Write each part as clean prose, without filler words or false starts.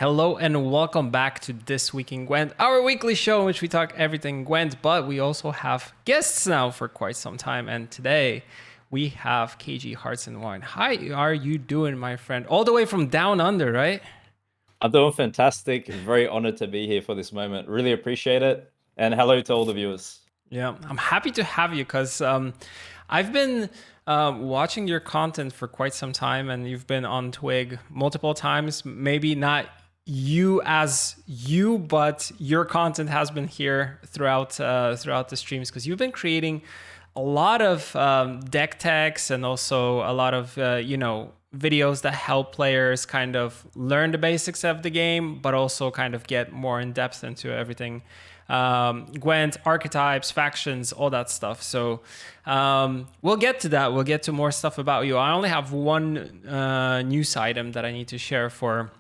Hello and welcome back to This Week in Gwent, our weekly show in which we talk everything Gwent, but we also have guests now for quite some time. And today we have KG Hearts and Wine. How are you doing, my friend? All the way from down under, right? I'm doing fantastic. Very honored to be here for this moment. Really appreciate it. And hello to all the viewers. Yeah, I'm happy to have you because I've been watching your content for quite some time, and you've been on Twig multiple times. Maybe not you as you, but your content has been here throughout the streams because you've been creating a lot of deck techs and also a lot of videos that help players kind of learn the basics of the game, but also kind of get more in depth into everything. Gwent, archetypes, factions, all that stuff. So we'll get to that. We'll get to more stuff about you. I only have one news item that I need to share for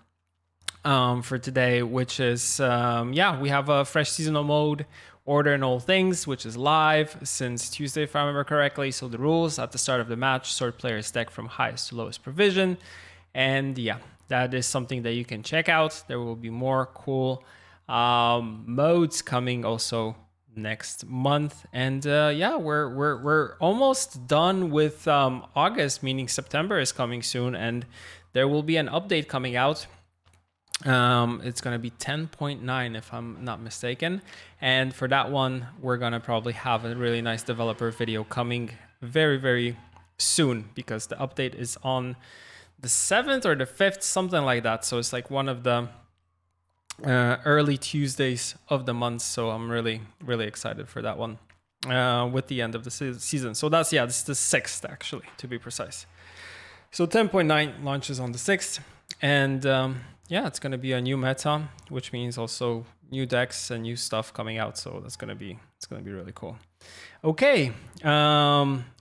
today, which is, we have a fresh seasonal mode, Order in All Things, which is live since Tuesday, if I remember correctly. So the rules: at the start of the match, sort player's deck from highest to lowest provision. And yeah, that is something that you can check out. There will be more cool modes coming also next month. And we're almost done with August, meaning September is coming soon, and there will be an update coming out. It's going to be 10.9 if I'm not mistaken, and for that one we're going to probably have a really nice developer video coming very, very soon, because the update is on the 7th or the 5th, something like that. So it's like one of the early Tuesdays of the month, so I'm really, really excited for that one with the end of the season. So this is the 6th, actually, to be precise. So 10.9 launches on the 6th, and it's going to be a new meta, which means also new decks and new stuff coming out. So it's going to be really cool. Okay,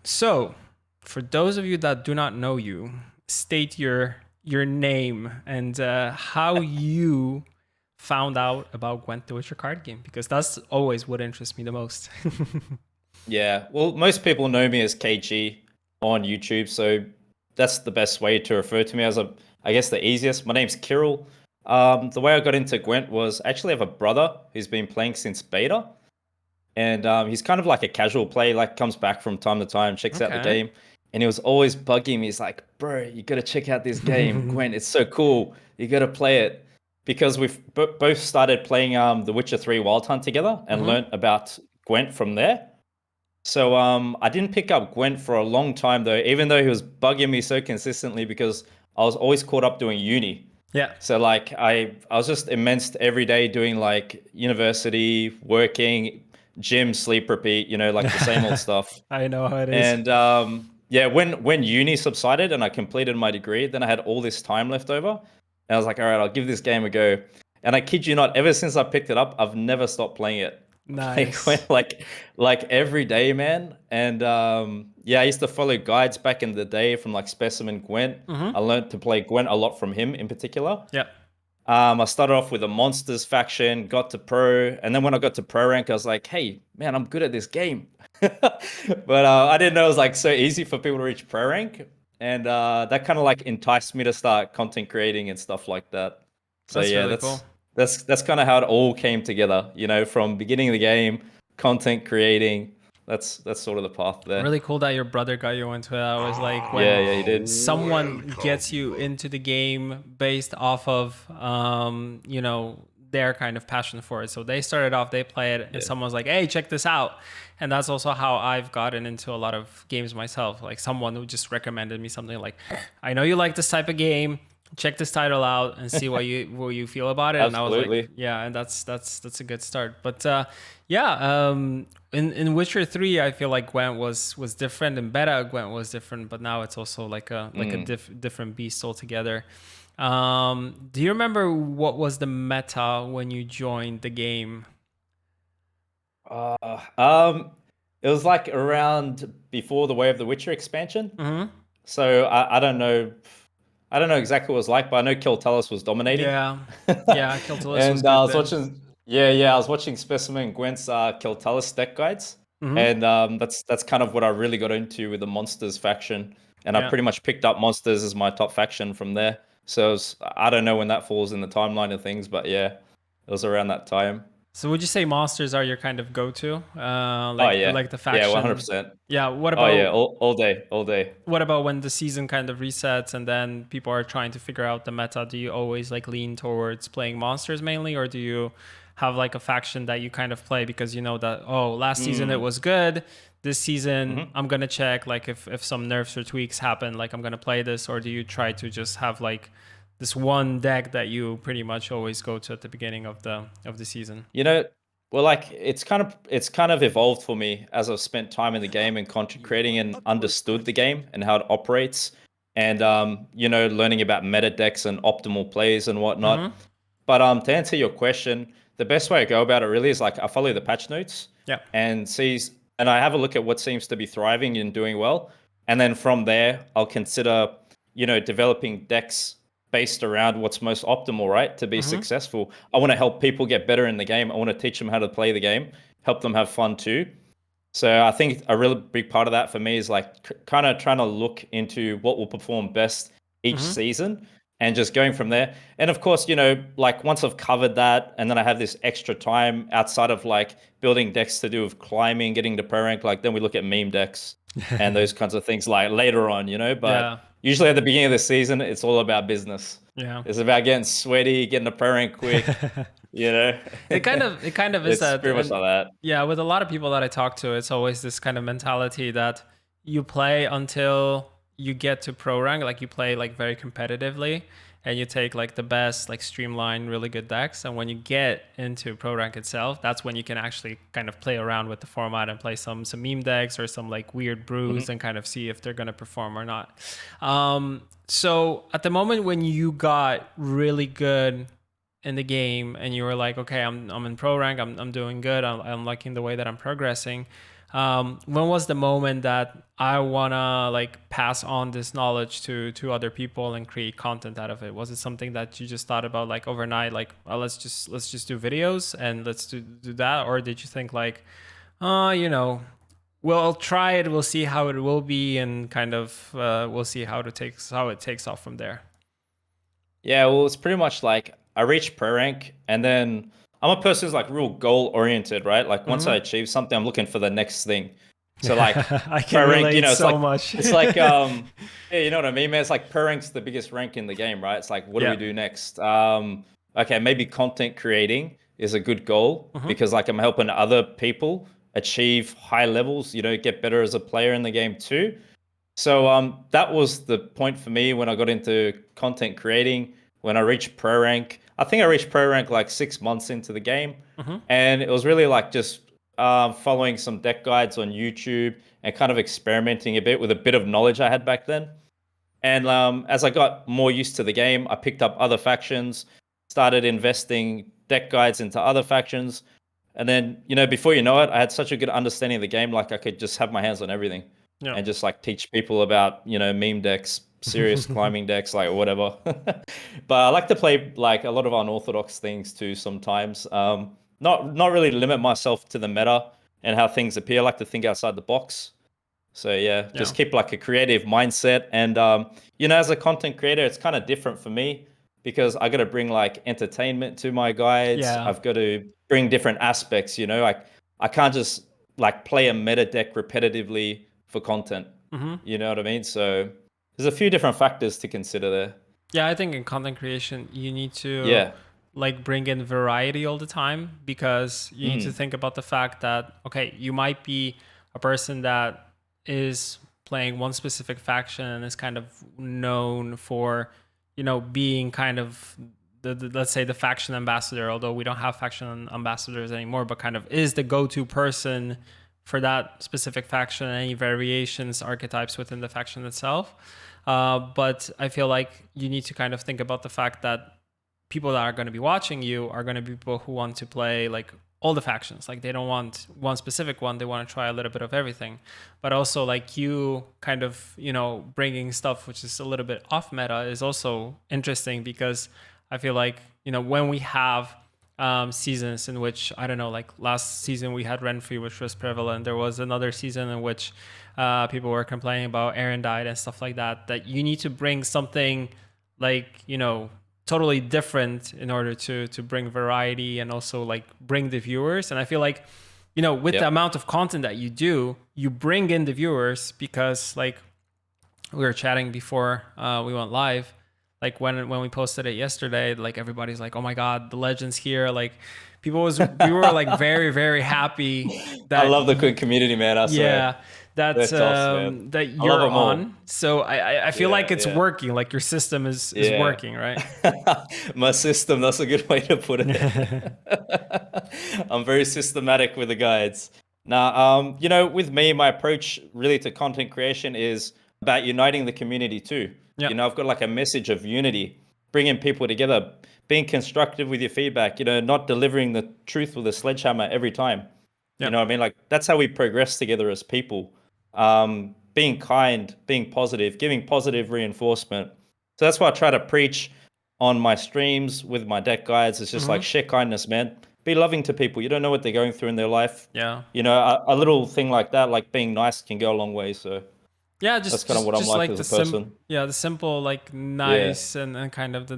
so for those of you that do not know you, state your name and how you found out about Gwent the Witcher card game, because that's always what interests me the most. Yeah, well, most people know me as KG on YouTube, so that's the best way to refer to me, as I guess the easiest. My name's Kirill. The way I got into Gwent was, actually I have a brother who's been playing since beta, and he's kind of like a casual player, like comes back from time to time, checks out the game, and he was always bugging me. He's like, bro, you got to check out this game, Gwent. It's so cool. You got to play it. Because we've both started playing The Witcher 3 Wild Hunt together and learnt about Gwent from there. So I didn't pick up Gwent for a long time, though, even though he was bugging me so consistently, because I was always caught up doing uni. Yeah. So like I was just immersed every day doing like university, working, gym, sleep, repeat, like the same old stuff. I know how it is. And when uni subsided and I completed my degree, then I had all this time left over. And I was like, all right, I'll give this game a go. And I kid you not, ever since I picked it up, I've never stopped playing it. Nice. Like every day, man. And I used to follow guides back in the day from like Specimen Gwent. I learned to play Gwent a lot from him in particular. Yeah. I started off with a Monsters faction, got to Pro, and then when I got to Pro rank, I was like, hey, man, I'm good at this game. But I didn't know it was like so easy for people to reach Pro rank. And that kind of like enticed me to start content creating and stuff like that. So that's really cool. That's kind of how it all came together, from beginning of the game, content creating. That's sort of the path there. Really cool that your brother got you into it. I was like, when he did. Someone gets you into the game based off of their kind of passion for it. So they started off, they play it, and someone's like, hey, check this out. And that's also how I've gotten into a lot of games myself. Like someone who just recommended me something like, I know you like this type of game, check this title out and see what you feel about it. Absolutely. And I was like, yeah, and that's a good start. But in Witcher 3, I feel like Gwent was different, and beta Gwent was different, but now it's also like a different beast altogether. Do you remember what was the meta when you joined the game? It was like around before the Way of the Witcher expansion. So I don't know. I don't know exactly what it was like, but I know Kiltalis was dominating. Yeah, Kiltalis and was good I was then. watching. I was watching Specimen Gwent's Kiltalis deck guides, and that's kind of what I really got into with the Monsters faction, and I pretty much picked up Monsters as my top faction from there. So I don't know when that falls in the timeline of things, but yeah, it was around that time. So would you say monsters are your kind of go-to, Oh yeah, like the yeah, faction? 100%. Yeah. Oh yeah, all day, all day. What about when the season kind of resets and then people are trying to figure out the meta? Do you always like lean towards playing monsters mainly, or do you have like a faction that you kind of play because you know that, oh, last season it Mm. was good. This season hmm I'm gonna check like if some nerfs or tweaks happen, like I'm gonna play this, or do you try to just have like this one deck that you pretty much always go to at the beginning of the season? You know, well, like it's kind of evolved for me as I've spent time in the game and content creating and understood the game and how it operates, and learning about meta decks and optimal plays and whatnot. Mm-hmm. But to answer your question, the best way I go about it really is like I follow the patch notes Yeah. and and I have a look at what seems to be thriving and doing well, and then from there I'll consider developing decks based around what's most optimal, right, to be Mm-hmm. successful. I want to help people get better in the game. I want to teach them how to play the game, help them have fun too. So I think a really big part of that for me is like kind of trying to look into what will perform best each Mm-hmm. season and just going from there. And of course, like once I've covered that and then I have this extra time outside of like building decks to do with climbing, getting to pro rank, like then we look at meme decks and those kinds of things like later on. But Yeah. usually at the beginning of the season, it's all about business. Yeah. It's about getting sweaty, getting to pro rank quick, you know? It kind of is It's that. pretty much And like that. yeah, with a lot of people that I talk to, it's always this kind of mentality that you play until you get to pro rank, like you play like very competitively and you take like the best, like streamlined, really good decks. And when you get into pro rank itself, that's when you can actually kind of play around with the format and play some meme decks or some like weird brews Mhm. and kind of see if they're gonna perform or not. So at the moment when you got really good in the game and you were like, okay, I'm in pro rank, I'm doing good, I'm liking the way that I'm progressing. When was the moment that I wanna like pass on this knowledge to other people and create content out of it? Was it something that you just thought about like overnight, like, oh, let's just do videos and let's do that, or did you think like, you know, we'll try it, we'll see how it will be, and kind of we'll see how it takes off from there. Yeah, well, it's pretty much like I reached pro rank, and then I'm a person who's like real goal oriented, right? Like once I Hmm. achieve something, I'm looking for the next thing. So like I can pro rank, relate it's so like much. yeah, you know what I mean, man. It's like pro rank's the biggest rank in the game, right? It's like what do we Yeah. do next? Okay, maybe content creating is a good goal Hmm. because like I'm helping other people achieve high levels, get better as a player in the game too. So that was the point for me when I got into content creating. When I reached pro rank, I think I reached pro rank like 6 months into the game, Hmm. and it was really like just following some deck guides on YouTube and kind of experimenting a bit with a bit of knowledge I had back then. And as I got more used to the game, I picked up other factions, started investing deck guides into other factions, and then before you know it, I had such a good understanding of the game, like I could just have my hands on everything Yeah. and just like teach people about meme decks, serious climbing decks, like whatever. But I like to play like a lot of unorthodox things too sometimes. Not really limit myself to the meta and how things appear. I like to think outside the box. So yeah, Yeah. just keep like a creative mindset. And as a content creator, it's kind of different for me because I got to bring like entertainment to my guides. Yeah. I've got to bring different aspects. Like I can't just like play a meta deck repetitively for content. Hmm. You know what I mean? So there's a few different factors to consider there. Yeah, I think in content creation, you need to Yeah. like bring in variety all the time because you need to Mm. think about the fact that, okay, you might be a person that is playing one specific faction and is kind of known for, being kind of let's say the faction ambassador, although we don't have faction ambassadors anymore, but kind of is the go-to person for that specific faction and any variations, archetypes within the faction itself. But I feel like you need to kind of think about the fact that people that are going to be watching you are going to be people who want to play like all the factions. Like they don't want one specific one. They want to try a little bit of everything. But also like you kind of, bringing stuff which is a little bit off meta is also interesting because I feel like, when we have seasons in which, I don't know, like last season we had Renfrey, which was prevalent. There was another season in which people were complaining about Aaron died and stuff like that, that you need to bring something like, totally different in order to bring variety and also like bring the viewers. And I feel like, with the Yep. amount of content that you do, you bring in the viewers because like we were chatting before we went live. Like when we posted it yesterday, like everybody's like, "Oh my God, the legend's here!" Like we were like very very happy I that love the quick community, man. I swear. yeah, that They're tough, man. that I love you're them all. on. So I feel like Yeah, it's yeah, working. Like your system is yeah. working, right? My system, that's a good way to put it. I'm very systematic with the guides. Now, with me, my approach really to content creation is about uniting the community too. Yeah, I've got like a message of unity, bringing people together, being constructive with your feedback, not delivering the truth with a sledgehammer every time. You yeah. know what I mean? Like that's how we progress together as people. Being kind, being positive, giving positive reinforcement. So that's why I try to preach on my streams with my deck guides. It's just like Hmm. share kindness, man. Be loving to people. You don't know what they're going through in their life. Yeah. A little thing like that, like being nice, can go a long way. So Yeah, that's just kind of just what I'm just like like as a person. the simple like Yeah, nice and kind of the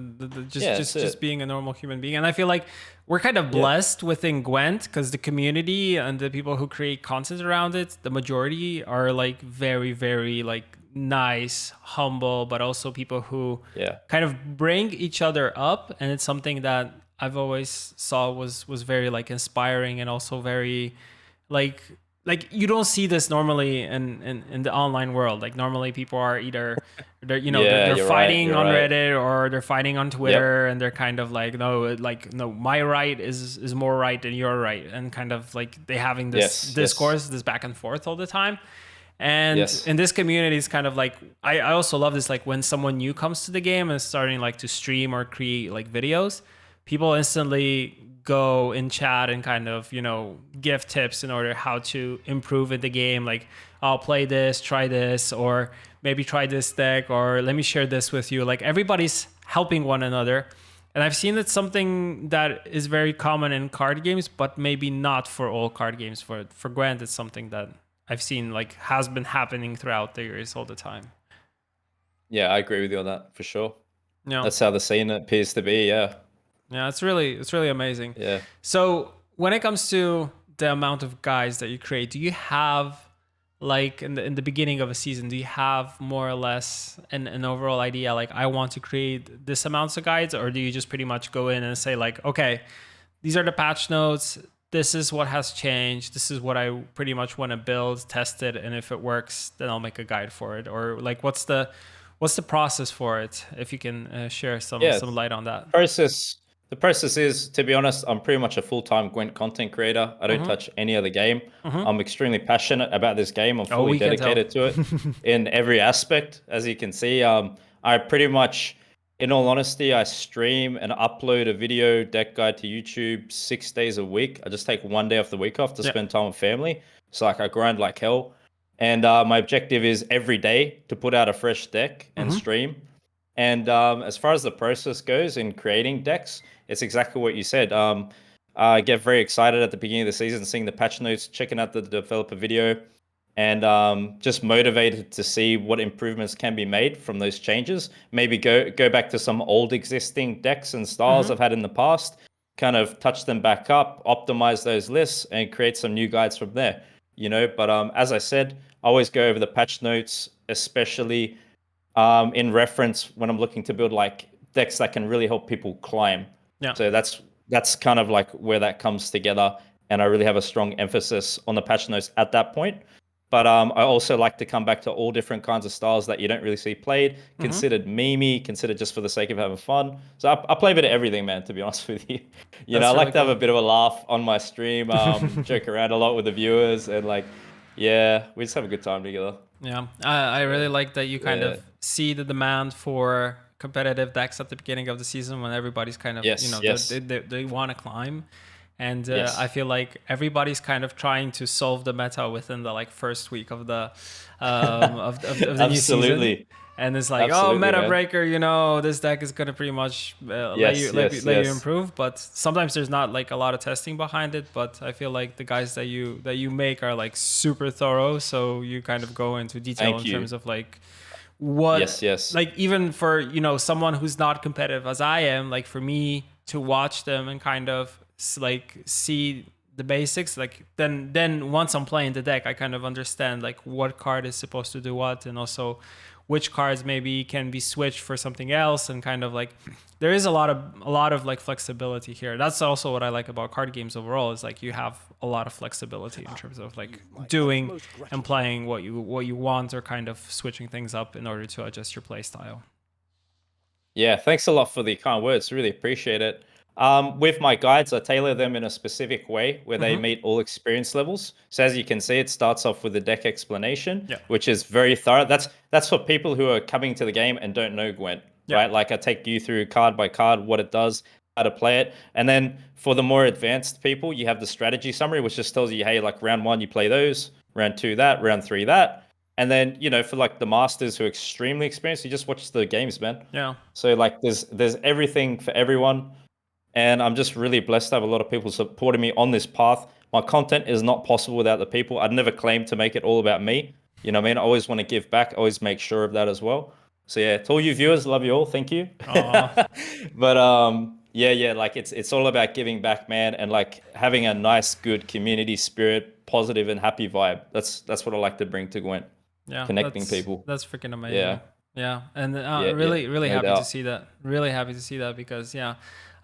yeah, that's just it. being a normal human being. And I feel like we're kind of Yeah, blessed within Gwent because the community and the people who create content around it, the majority are like very very like nice, humble, but also people who yeah, kind of bring each other up. And it's something that I've always saw was very like inspiring and also very like you don't see this normally in the online world. Like normally people are either yeah. they're You're right. fighting You're on right. Reddit or they're fighting on Yep. Twitter and they're kind of like no, my right is more right than your right, and kind of like they having this Yes. Yes. discourse, this back and forth all the time. And Yes. in this community is kind of like I also love this, like when someone new comes to the game and is starting like to stream or create like videos, people instantly go in chat and kind of give tips in order how to improve in the game. Like, I'll play this, try this, or maybe try this deck, or let me share this with you. Like everybody's helping one another. And I've seen it's something that is very common in card games, but maybe not for all card games. For Gwent, it's something that I've seen like has been happening throughout the years all the time. Yeah, I agree with you on that for sure. You know, That's how the scene appears to be. Yeah. yeah, it's really amazing. Yeah. So when it comes to the amount of guides that you create, do you have like in the beginning of a season, do you have more or less an overall idea like I want to create this amounts of guides, or do you just pretty much go in and say like, okay, these are the patch notes, this is what has changed, this is what I pretty much want to build, test it, and if it works, then I'll make a guide for it? Or like what's the process for it, if you can share Yeah. some light on that? Process. The process is, to be honest, I'm pretty much a full-time Gwent content creator. I don't Mm-hmm. touch any other game. Mm-hmm. I'm extremely passionate about this game. I'm Oh, fully we can tell. dedicated to it in every aspect, as you can see. I pretty much, in all honesty, I stream and upload a video deck guide to YouTube 6 days a week. I just take one day off the week off to Yeah. spend time with family. So like I grind like hell. And my objective is every day to put out a fresh deck and Mm-hmm. stream. And as far as the process goes in creating decks, it's exactly what you said. I get very excited at the beginning of the season, seeing the patch notes, checking out the developer video, and just motivated to see what improvements can be made from those changes. Maybe go back to some old existing decks and styles Mm-hmm. I've had in the past, kind of touch them back up, optimize those lists, and create some new guides from there. But as I said, I always go over the patch notes, especially in reference when I'm looking to build like decks that can really help people climb. Yeah. So that's kind of like where that comes together, and I really have a strong emphasis on the patch notes at that point. But I also like to come back to all different kinds of styles that you don't really see played, Mm-hmm. considered memey, considered just for the sake of having fun. So I play a bit of everything, man, to be honest with you. I That's like really to have a cool. bit of a laugh on my stream, joke around a lot with the viewers, and like, yeah, we just have a good time together. Yeah, I really So, like that you kind yeah. of see the demand for competitive decks at the beginning of the season when everybody's kind of Yes, yes, they want to climb. And I yes. feel like everybody's kind of trying to solve the meta within the like first week of the of the new season. Absolutely. And it's like, oh, Absolutely, meta man. breaker, this deck is gonna pretty much Yes, yes, let you yes. improve. But sometimes there's not like a lot of testing behind it. But I feel like the guys that you make are like super thorough, so you kind of go into detail Thank in you. terms of like what, Yes, yes. like, even for, someone who's not competitive as I am, like for me to watch them and kind of like see the basics, like then once I'm playing the deck, I kind of understand like what card is supposed to do what, and also which cards maybe can be switched for something else, and kind of like there is a lot of like flexibility here. That's also what I like about card games overall, is like you have a lot of flexibility in terms of like doing and playing what you want, or kind of switching things up in order to adjust your play style. Yeah, thanks a lot for the kind words. Really appreciate it. With my guides, I tailor them in a specific way where they Mm-hmm. meet all experience levels. So as you can see, it starts off with a deck explanation, Yeah. which is very thorough. That's for people who are coming to the game and don't know Gwent, Yeah. right? Like I take you through card by card what it does, how to play it, and then for the more advanced people, you have the strategy summary, which just tells you, hey, like round one you play those, round two that, round three that. And then, for like the masters who are extremely experienced, you just watch the games, man. Yeah. So like there's everything for everyone. And I'm just really blessed to have a lot of people supporting me on this path. My content is not possible without the people. I'd never claim to make it all about me. You know what I mean? I always want to give back, always make sure of that as well. So yeah, to all you viewers, love you all. Thank you. Aw. But yeah, like it's all about giving back, man, and like having a nice, good community spirit, positive and happy vibe. That's what I like to bring to Gwent, Yeah, connecting that's people. that's freaking amazing. Yeah, Yeah, and yeah, really, really no happy to doubt. see that. Really happy to see that, because yeah,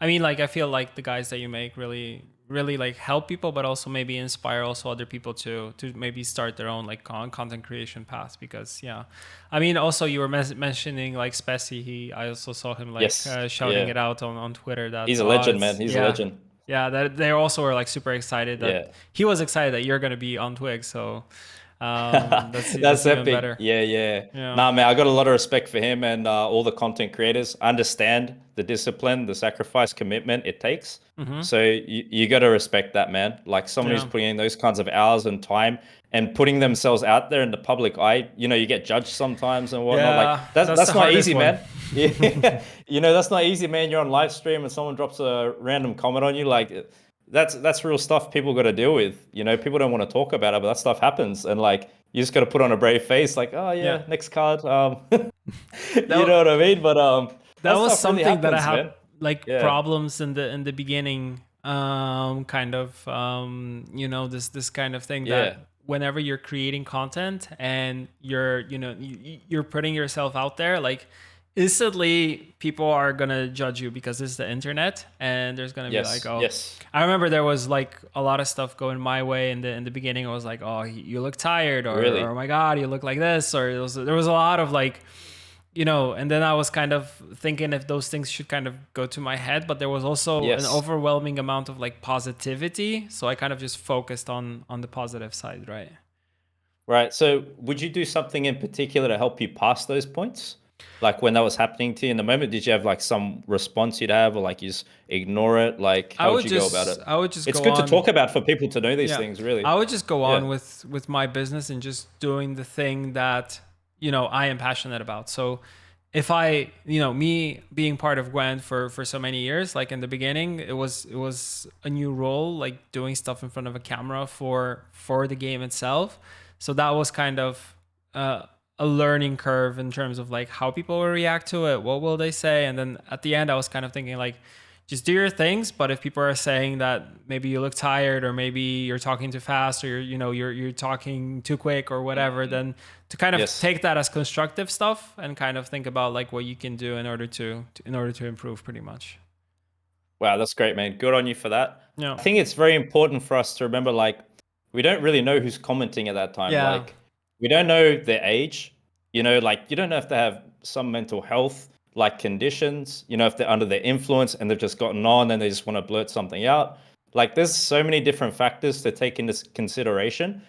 I mean, like I feel like the guys that you make really, really like help people, but also maybe inspire also other people to maybe start their own like content creation path. Because yeah, I mean, also you were mentioning like Spessy. I also saw him like Yes, shouting yeah. it out on Twitter that He's a legend, man. it's He's a yeah. legend. Yeah, that they also were like super excited that Yeah. he was excited that you're gonna be on Twig. So That's that's even epic. better. Yeah, yeah. Yeah. Nah, man, I got a lot of respect for him and all the content creators. I understand the discipline, the sacrifice, commitment it takes. Mm-hmm. So you got to respect that, man. Like someone who's Yeah. putting in those kinds of hours and time and putting themselves out there in the public eye. You get judged sometimes and whatnot. Like Yeah, that's that's the that's not hardest easy, one. man. Yeah, that's not easy, man. You're on live stream and someone drops a random comment on you, like that's real stuff people got to deal with. People don't want to talk about it, but that stuff happens, and like you just got to put on a brave face, like, oh Yeah. yeah, next card. You know That what I mean? But that that was stuff really something that I happens, had man. like Yeah. problems in the beginning, kind of this kind of thing, that Yeah. whenever you're creating content and you're putting yourself out there, like instantly people are gonna judge you because this is the internet, and there's gonna be like, Yes. oh, Yes. I remember there was like a lot of stuff going my way in the beginning. I was like, oh, you look tired, or oh Really. my god, you look like this, or there was a lot of like, and then I was kind of thinking if those things should kind of go to my head, but there was also an Yes. overwhelming amount of like positivity, so I kind of just focused on the positive side, right? Right. So, would you do something in particular to help you pass those points? Like when that was happening to you in the moment, did you have like some response you'd have, or like you just ignore it? Like, I how would would you go about just it? I would just It's go good to on. talk about for people to know these Yeah, things, really. I would just go Yeah. on with my business and just doing the thing that I am passionate about. So if me being part of Gwent for so many years, like in the beginning, it was a new role, like doing stuff in front of a camera for the game itself. So that was kind of uh, a learning curve in terms of like how people will react to it, what will they say, and then at the end, I was kind of thinking like, just do your things. But if people are saying that maybe you look tired, or maybe you're talking too fast, or you're talking too quick or whatever, then to kind of Yes. take that as constructive stuff and kind of think about like what you can do in order to improve, pretty much. Wow, that's great, man. Good on you for that. Yeah. I think it's very important for us to remember, like, we don't really know who's commenting at that time. Yeah. Like, we don't know their age. Like, you don't know if they have some mental health, like, conditions, if they're under their influence and they've just gotten on and they just want to blurt something out. Like, there's so many different factors to take into consideration.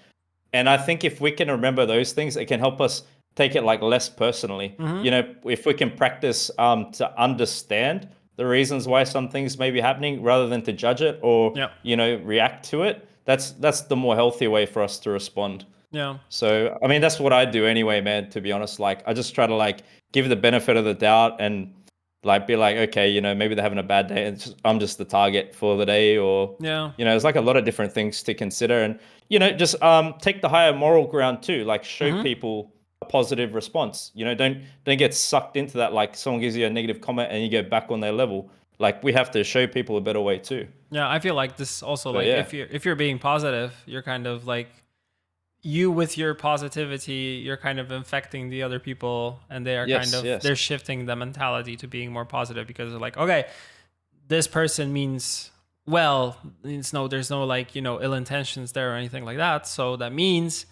And I think if we can remember those things, it can help us take it like less personally. Mm-hmm. If we can practice to understand the reasons why some things may be happening rather than to judge it or Yeah. react to it, that's the more healthy way for us to respond. Yeah. So I mean that's what I do anyway, man, to be honest. Like I just try to like give the benefit of the doubt and like be like, okay, maybe they're having a bad day and I'm just the target for the day, or Yeah. there's like a lot of different things to consider, and just take the higher moral ground too, like show Mm-hmm. people a positive response. You know, don't get sucked into that. Like someone gives you a negative comment and you go back on their level. Like we have to show people a better way too. Yeah, I feel like this also, But like, yeah, if you're being positive, you're kind of like, you with your positivity, you're kind of infecting the other people, and they are kind yes, of, yes, they're shifting the mentality to being more positive because they're like, okay, this person means well. It's no, there's no, like, ill intentions there or anything like that. So that means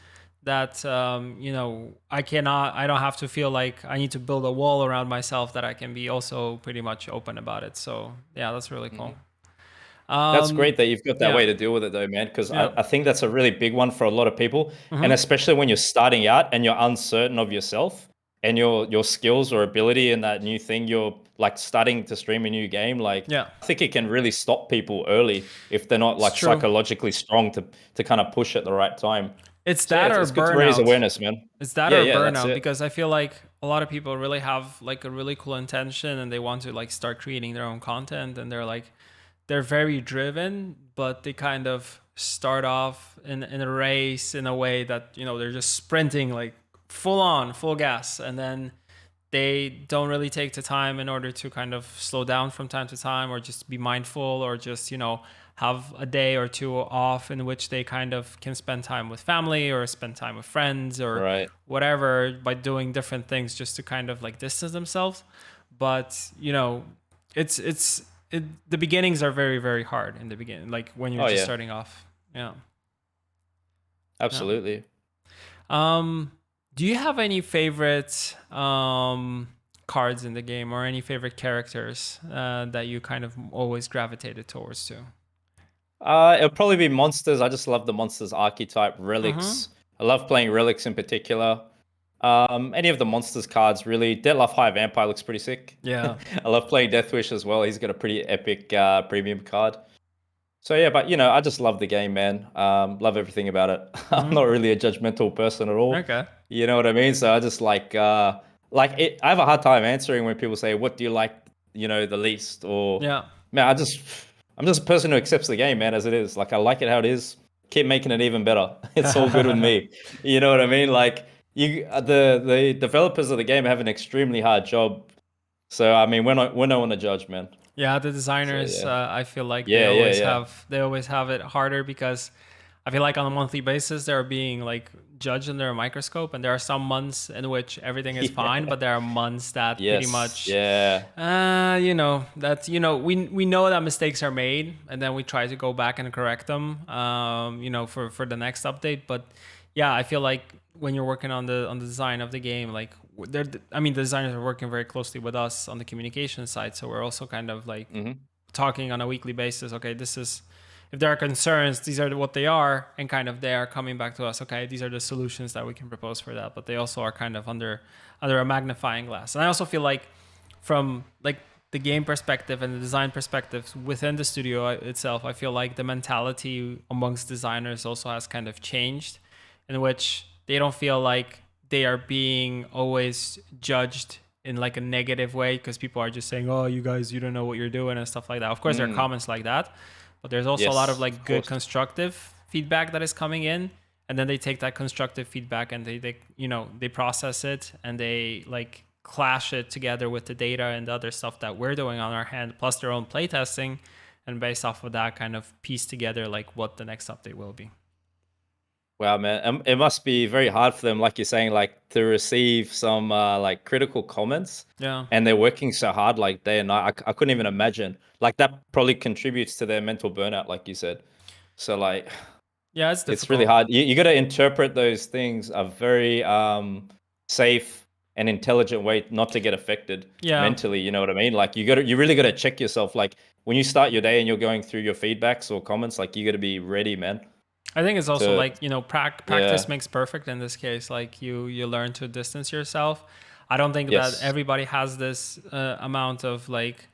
that, I don't have to feel like I need to build a wall around myself, that I can be also pretty much open about it. So yeah, that's really cool. hmm That's great that you've got that Yeah, way to deal with it though, man, because yeah. I think that's a really big one for a lot of people. And Hmm. especially when you're starting out and you're uncertain of yourself and your skills or ability in that new thing, you're like starting to stream a new game. Like Yeah, I think it can really stop people early if they're not it's like true. psychologically strong to kind of push at the right time. It's So yeah, that or it's good to raise burnout. awareness, man. It's that Yeah, or yeah, that's burnout, it. because I feel like a lot of people really have like a really cool intention, and they want to like start creating their own content, and they're very driven, but they kind of start off in a race in a way that, they're just sprinting like full on, full gas, and then they don't really take the time in order to kind of slow down from time to time, or just be mindful, or just, have a day or two off in which they kind of can spend time with family or spend time with friends or Right. whatever, by doing different things just to kind of like distance themselves. But, the beginnings are very, very hard in the beginning, like when you're Oh just yeah, starting off. Yeah. Yeah. absolutely. Um, do you have any favorite cards in the game, or any favorite characters that you kind of always gravitated towards to? It'll probably be monsters. I just love the monsters archetype, Mm-hmm. relics. I love playing relics in particular. Any of the monsters cards really. Deadlife High Vampire looks pretty sick. Yeah. I love playing Deathwish as well. He's got a pretty epic premium card. So yeah, but I just love the game, man. Love everything about it. I'm Mm-hmm. not really a judgmental person at all. Okay. You know what I mean? So I just like it. I have a hard time answering when people say, "What do you like?" The least, or Yeah. man, I'm just a person who accepts the game, man, as it is. Like I like it how it is. Keep making it even better. It's all good with me. You know what I mean? Like the developers of the game have an extremely hard job. So I mean, we're no one to judge, man. Yeah, the So designers, yeah, I feel like yeah, yeah, yeah. they always have it harder, because I feel like on a monthly basis they're being like judged under a microscope, and there are some months in which everything is fine, Yeah. but there are months that pretty Yes. much, Yeah. we know that mistakes are made, and then we try to go back and correct them, for the next update. But yeah, I feel like when you're working on the design of the game, like the designers are working very closely with us on the communication side, so we're also kind of like hmm talking on a weekly basis. Okay, this is, if there are concerns, these are what they are, and kind of they are coming back to us. Okay, these are the solutions that we can propose for that, but they also are kind of under a magnifying glass. And I also feel like, from like the game perspective and the design perspective within the studio itself, I feel like the mentality amongst designers also has kind of changed, in which they don't feel like they are being always judged in like a negative way, because people are just saying, "Oh, you guys, you don't know what you're doing," and stuff like that. Of course, there are Mm. comments like that, but there's also a lot of Yes, like of good course. constructive feedback that is coming in, and then they take that constructive feedback, and they process it, and they like clash it together with the data and the other stuff that we're doing on our hand, plus their own playtesting, and based off of that, kind of piece together like what the next update will be. Wow, man. It must be very hard for them, like you're saying, like to receive some like critical comments, Yeah. and they're working so hard, like day and night. I couldn't even imagine. Like that probably contributes to their mental burnout, like you said. So like, Yeah, it's it's really difficult. hard. You got to interpret those things a very safe and intelligent way, not to get affected Yeah. mentally. You know what I mean? Like you really got to check yourself. Like when you start your day and you're going through your feedbacks or comments, like you got to be ready, man. I think it's also To like, practice yeah. makes perfect in this case. Like you learn to distance yourself. I don't think that Yes. everybody has this amount of like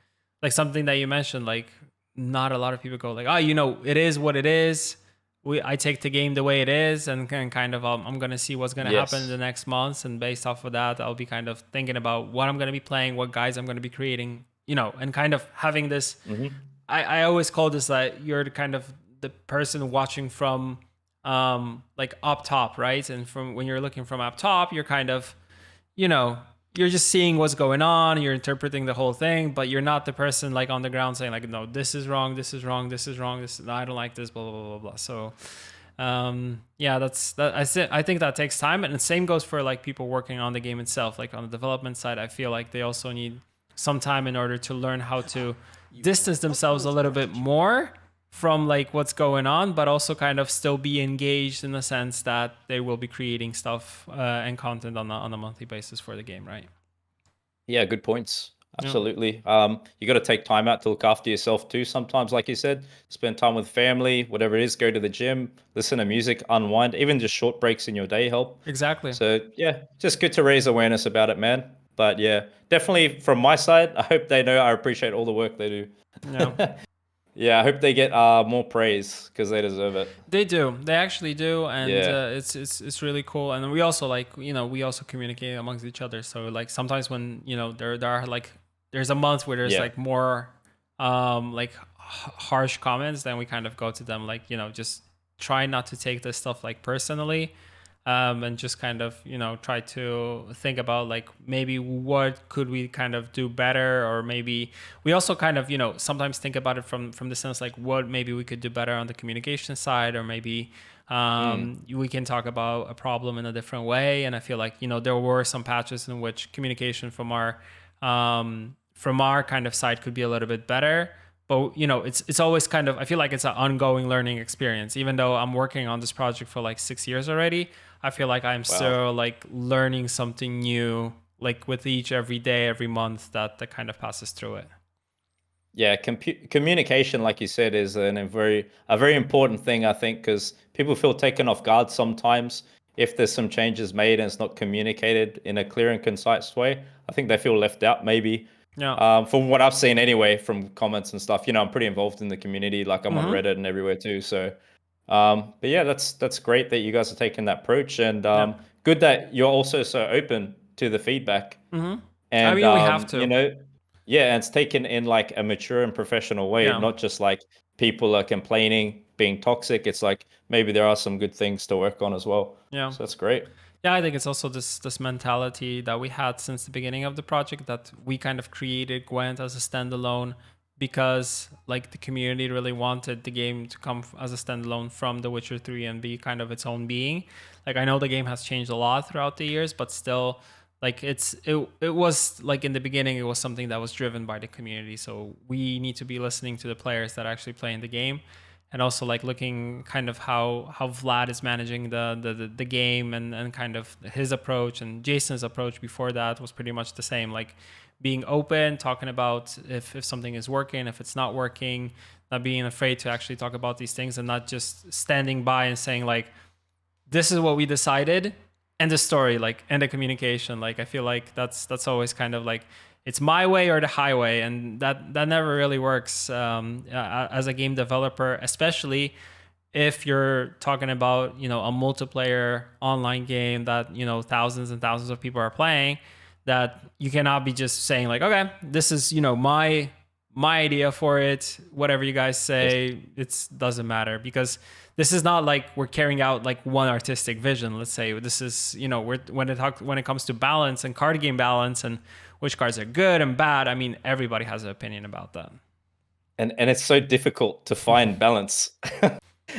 something that you mentioned. Like, not a lot of people go like, oh, it is what it is. I take the game the way it is, and can kind of, I'm gonna see what's gonna happen in the Yes. next months, and based off of that, I'll be kind of thinking about what I'm gonna be playing, what guys I'm gonna be creating, and kind of having this. hmm I always call this that you're the kind of the person watching from like up top, right? And from when you're looking from up top, you're kind of, you know, you're just seeing what's going on, you're interpreting the whole thing, but you're not the person like on the ground saying like, no, this is wrong, this is wrong, this is wrong, this is, I don't like this, blah blah blah blah blah. So yeah, that's that. I think that takes time, and the same goes for like people working on the game itself. Like on the development side, I feel like they also need some time in order to learn how to distance themselves a little bit more from like what's going on, but also kind of still be engaged in the sense that they will be creating stuff and content on a monthly basis for the game, right? Yeah, good points. Yeah, Absolutely. You got to take time out to look after yourself too. Sometimes, like you said, spend time with family, whatever it is. Go to the gym, listen to music, unwind. Even just short breaks in your day help. exactly. So yeah, just good to raise awareness about it, man. But yeah, definitely from my side, I hope they know I appreciate all the work they do. Yeah. Yeah, I hope they get more praise because they deserve it. They do. They actually do, and Yeah, it's really cool. And we also like we also communicate amongst each other. So like sometimes when there are like there's a month where there's yeah, like more like harsh comments, then we kind of go to them like just try not to take this stuff like personally, and just kind of try to think about like maybe what could we kind of do better, or maybe we also kind of sometimes think about it from the sense like what maybe we could do better on the communication side, or maybe we can talk about a problem in a different way. And I feel like there were some patches in which communication from our kind of side could be a little bit better, but it's always kind of, I feel like it's an ongoing learning experience. Even though I'm working on this project for like 6 years already, I feel like I'm wow. still like learning something new, like with each every day, every month that kind of passes through it. Yeah, communication, like you said, is a very important thing. I think because people feel taken off guard sometimes if there's some changes made and it's not communicated in a clear and concise way. I think they feel left out, maybe. Yeah. From what I've seen, anyway, from comments and stuff. I'm pretty involved in the community. Like I'm on Mm-hmm. Reddit and everywhere too. So, but yeah, that's great that you guys are taking that approach, and Yeah. good that you're also so open to the feedback. Mm-hmm. I And mean, we have to. yeah, and it's taken in like a mature and professional way, Yeah. not just like people are complaining, being toxic. It's like maybe there are some good things to work on as well. Yeah. So that's great. Yeah, I think it's also this mentality that we had since the beginning of the project, that we kind of created Gwent as a standalone because like the community really wanted the game to come as a standalone from The Witcher 3 and be kind of its own being. Like I know the game has changed a lot throughout the years, but still like it was like in the beginning it was something that was driven by the community. So we need to be listening to the players that actually play in the game, and also like looking kind of how Vlad is managing the game, and kind of his approach, and Jason's approach before that was pretty much the same, like being open, talking about if something is working, if it's not working, not being afraid to actually talk about these things, and not just standing by and saying like this is what we decided, and the story, like, and the communication. Like I feel like that's always kind of like it's my way or the highway, and that never really works as a game developer, especially if you're talking about a multiplayer online game that thousands and thousands of people are playing. That you cannot be just saying like, okay, this is my idea for it, whatever you guys Yes. say, it doesn't matter, because this is not like we're carrying out like one artistic vision. Let's say this is we're when it comes to balance and card game balance and which cards are good and bad. I mean, everybody has an opinion about that. And it's so difficult to find balance.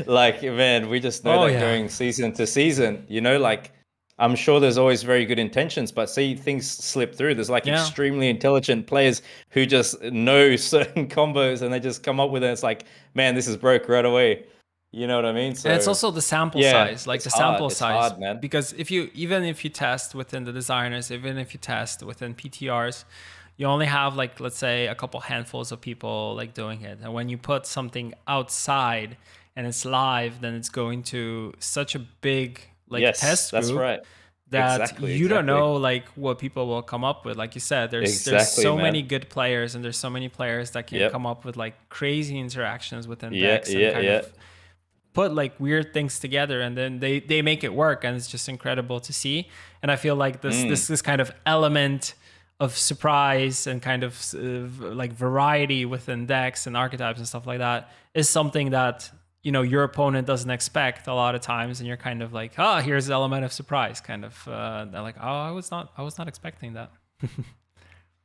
Like, man, we just know Oh that yeah. going season to season, like I'm sure there's always very good intentions, but see things slip through. There's like Yeah. extremely intelligent players who just know certain combos and they just come up with it. It's like, man, this is broke right away. You know what I mean? And it's So also the sample yeah, size, like it's the hard. sample It's size, hard, man. because even if you test within the designers, even if you test within PTRs, you only have like, let's say, a couple handfuls of people like doing it. And when you put something outside and it's live, then it's going to such a big like Yes, test that's group right. that Exactly, you don't exactly. know like what people will come up with. Like you said, there's Exactly, so many man. good players, and there's so many players that can come Yep. up with like crazy interactions within Yeah, decks and yeah, kind yeah. of put like weird things together, and then they make it work, and it's just incredible to see. And I feel like Mm. this kind of element of surprise and kind of like variety within decks and archetypes and stuff like that is something that your opponent doesn't expect a lot of times, and you're kind of like, oh, here's the element of surprise, kind of. They're like, oh, I was not expecting that.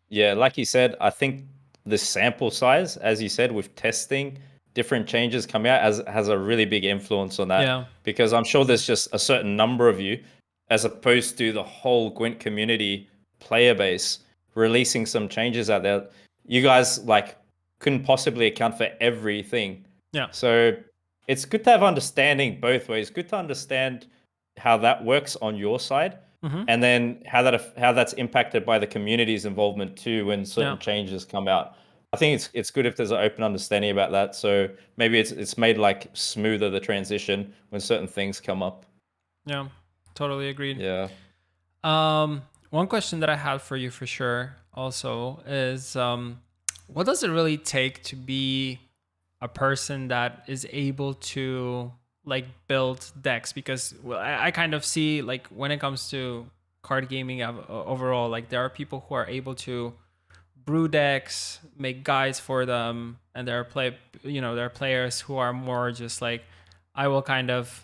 Yeah, like you said, I think the sample size, as you said, with testing different changes coming out, has a really big influence on that. Yeah. Because I'm sure there's just a certain number of you, as opposed to the whole Gwent community player base releasing some changes out there. You guys like couldn't possibly account for everything. Yeah. So it's good to have understanding both ways. Good to understand how that works on your side, Hmm. and then how that's impacted by the community's involvement too when Yeah. certain changes come out. I think it's good if there's an open understanding about that. So maybe it's made like smoother the transition when certain things come up. Yeah. Totally agreed. Yeah. One question that I had for you for sure also is, what does it really take to be a person that is able to like build decks? Because well, I kind of see like when it comes to card gaming overall, like there are people who are able to brew decks, make guides for them, and there are players who are more just like, I will kind of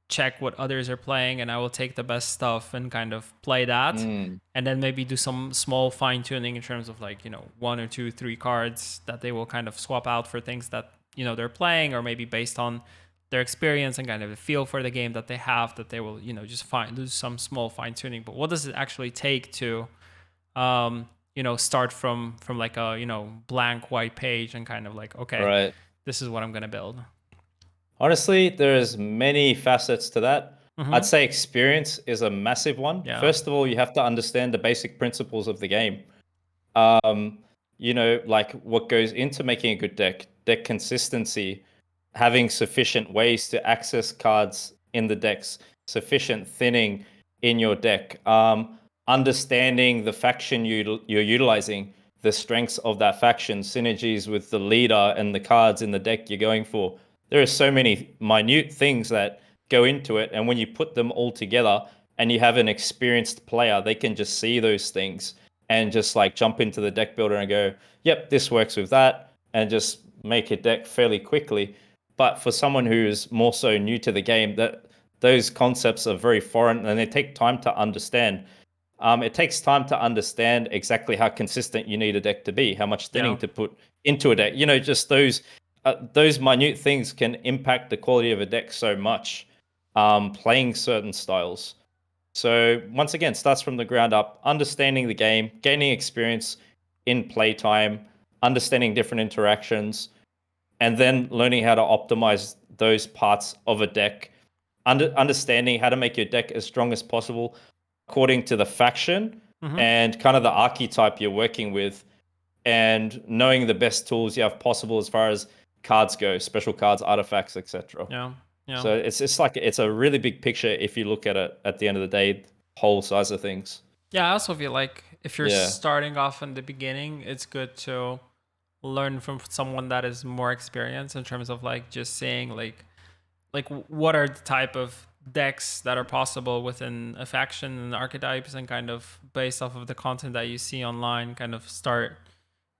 check what others are playing and I will take the best stuff and kind of play that, Mm, and then maybe do some small fine tuning in terms of like, one or two, three cards that they will kind of swap out for things that, they're playing, or maybe based on their experience and kind of the feel for the game that they have, that they will, just do some small fine tuning. But what does it actually take to, start from like a, blank white page and kind of like, okay, right. this is what I'm going to build? Honestly, there's many facets to that. I'd Mm-hmm. say experience is a massive one. Yeah. First of all, you have to understand the basic principles of the game. Um, like what goes into making a good deck consistency, having sufficient ways to access cards in the decks, sufficient thinning in your deck, understanding the faction you're utilizing, the strengths of that faction, synergies with the leader and the cards in the deck you're going for. There are so many minute things that go into it, and when you put them all together and you have an experienced player, they can just see those things and just like jump into the deck builder and go, yep, this works with that, and just make a deck fairly quickly. But for someone who's more so new to the game, that those concepts are very foreign and they take time to understand. It takes time to understand exactly how consistent you need a deck to be, how much Yeah. thinning to put into a deck. Just those minute things can impact the quality of a deck so much. Playing certain styles. So once again, starts from the ground up, understanding the game, gaining experience in playtime, understanding different interactions, and then learning how to optimize those parts of a deck, understanding how to make your deck as strong as possible according to the faction Mm-hmm. and kind of the archetype you're working with, and knowing the best tools you have possible as far as cards go, special cards, artifacts, etc. Yeah. Yeah. So it's like it's a really big picture if you look at it at the end of the day, whole size of things. Yeah, I also feel like if you're Yeah. starting off in the beginning, it's good to learn from someone that is more experienced in terms of like just saying like what are the type of decks that are possible within a faction and archetypes, and kind of based off of the content that you see online, kind of start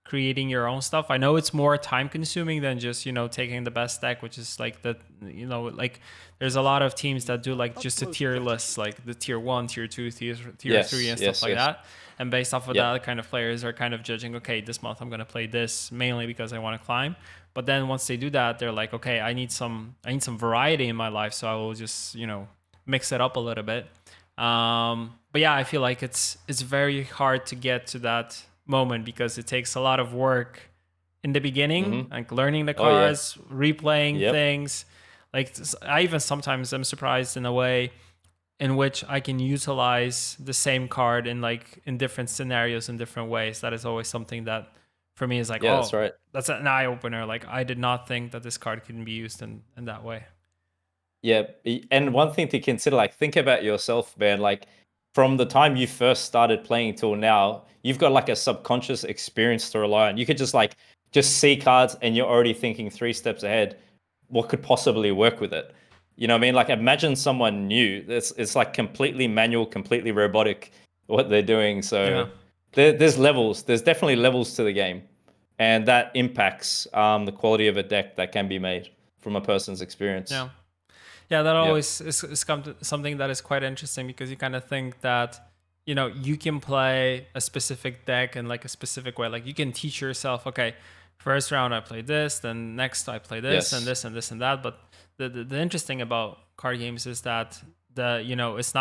creating your own stuff. I know it's more time consuming than just, taking the best deck, which is like like there's a lot of teams that do like just a tier list, like the tier 1, tier 2, tier 3 Yes. and stuff Yes. like Yes. that. And based off of Yep. that, kind of players are kind of judging, okay, this month I'm going to play this mainly because I want to climb. But then once they do that, they're like, okay, I need some variety in my life, so I will just, mix it up a little bit. But yeah, I feel like it's very hard to get to that moment because it takes a lot of work in the beginning, Mm-hmm. like learning the Oh yeah. cards, replaying Yep. things. Like I even sometimes am surprised in a way in which I can utilize the same card in different scenarios in different ways. That is always something that for me is like, Yeah, that's oh, right. that's an eye opener. Like I did not think that this card can be used in that way. Yeah, and one thing to consider, like, think about yourself, man. Like, from the time you first started playing till now, you've got like a subconscious experience to rely on. You could just see cards, and you're already thinking 3 steps ahead. What could possibly work with it? You know what I mean? Like, imagine someone new. It's like completely manual, completely robotic what they're doing. Yeah. So there's levels. There's definitely levels to the game, and that impacts the quality of a deck that can be made. from a person's experience. Yeah. Yeah, that Yeah. always is something that is quite interesting because you kind of think that, you can play a specific deck in like a specific way. Like you can teach yourself, okay, first round I play this, then next I play this and Yes. this and this and that. But the interesting about card games is that it's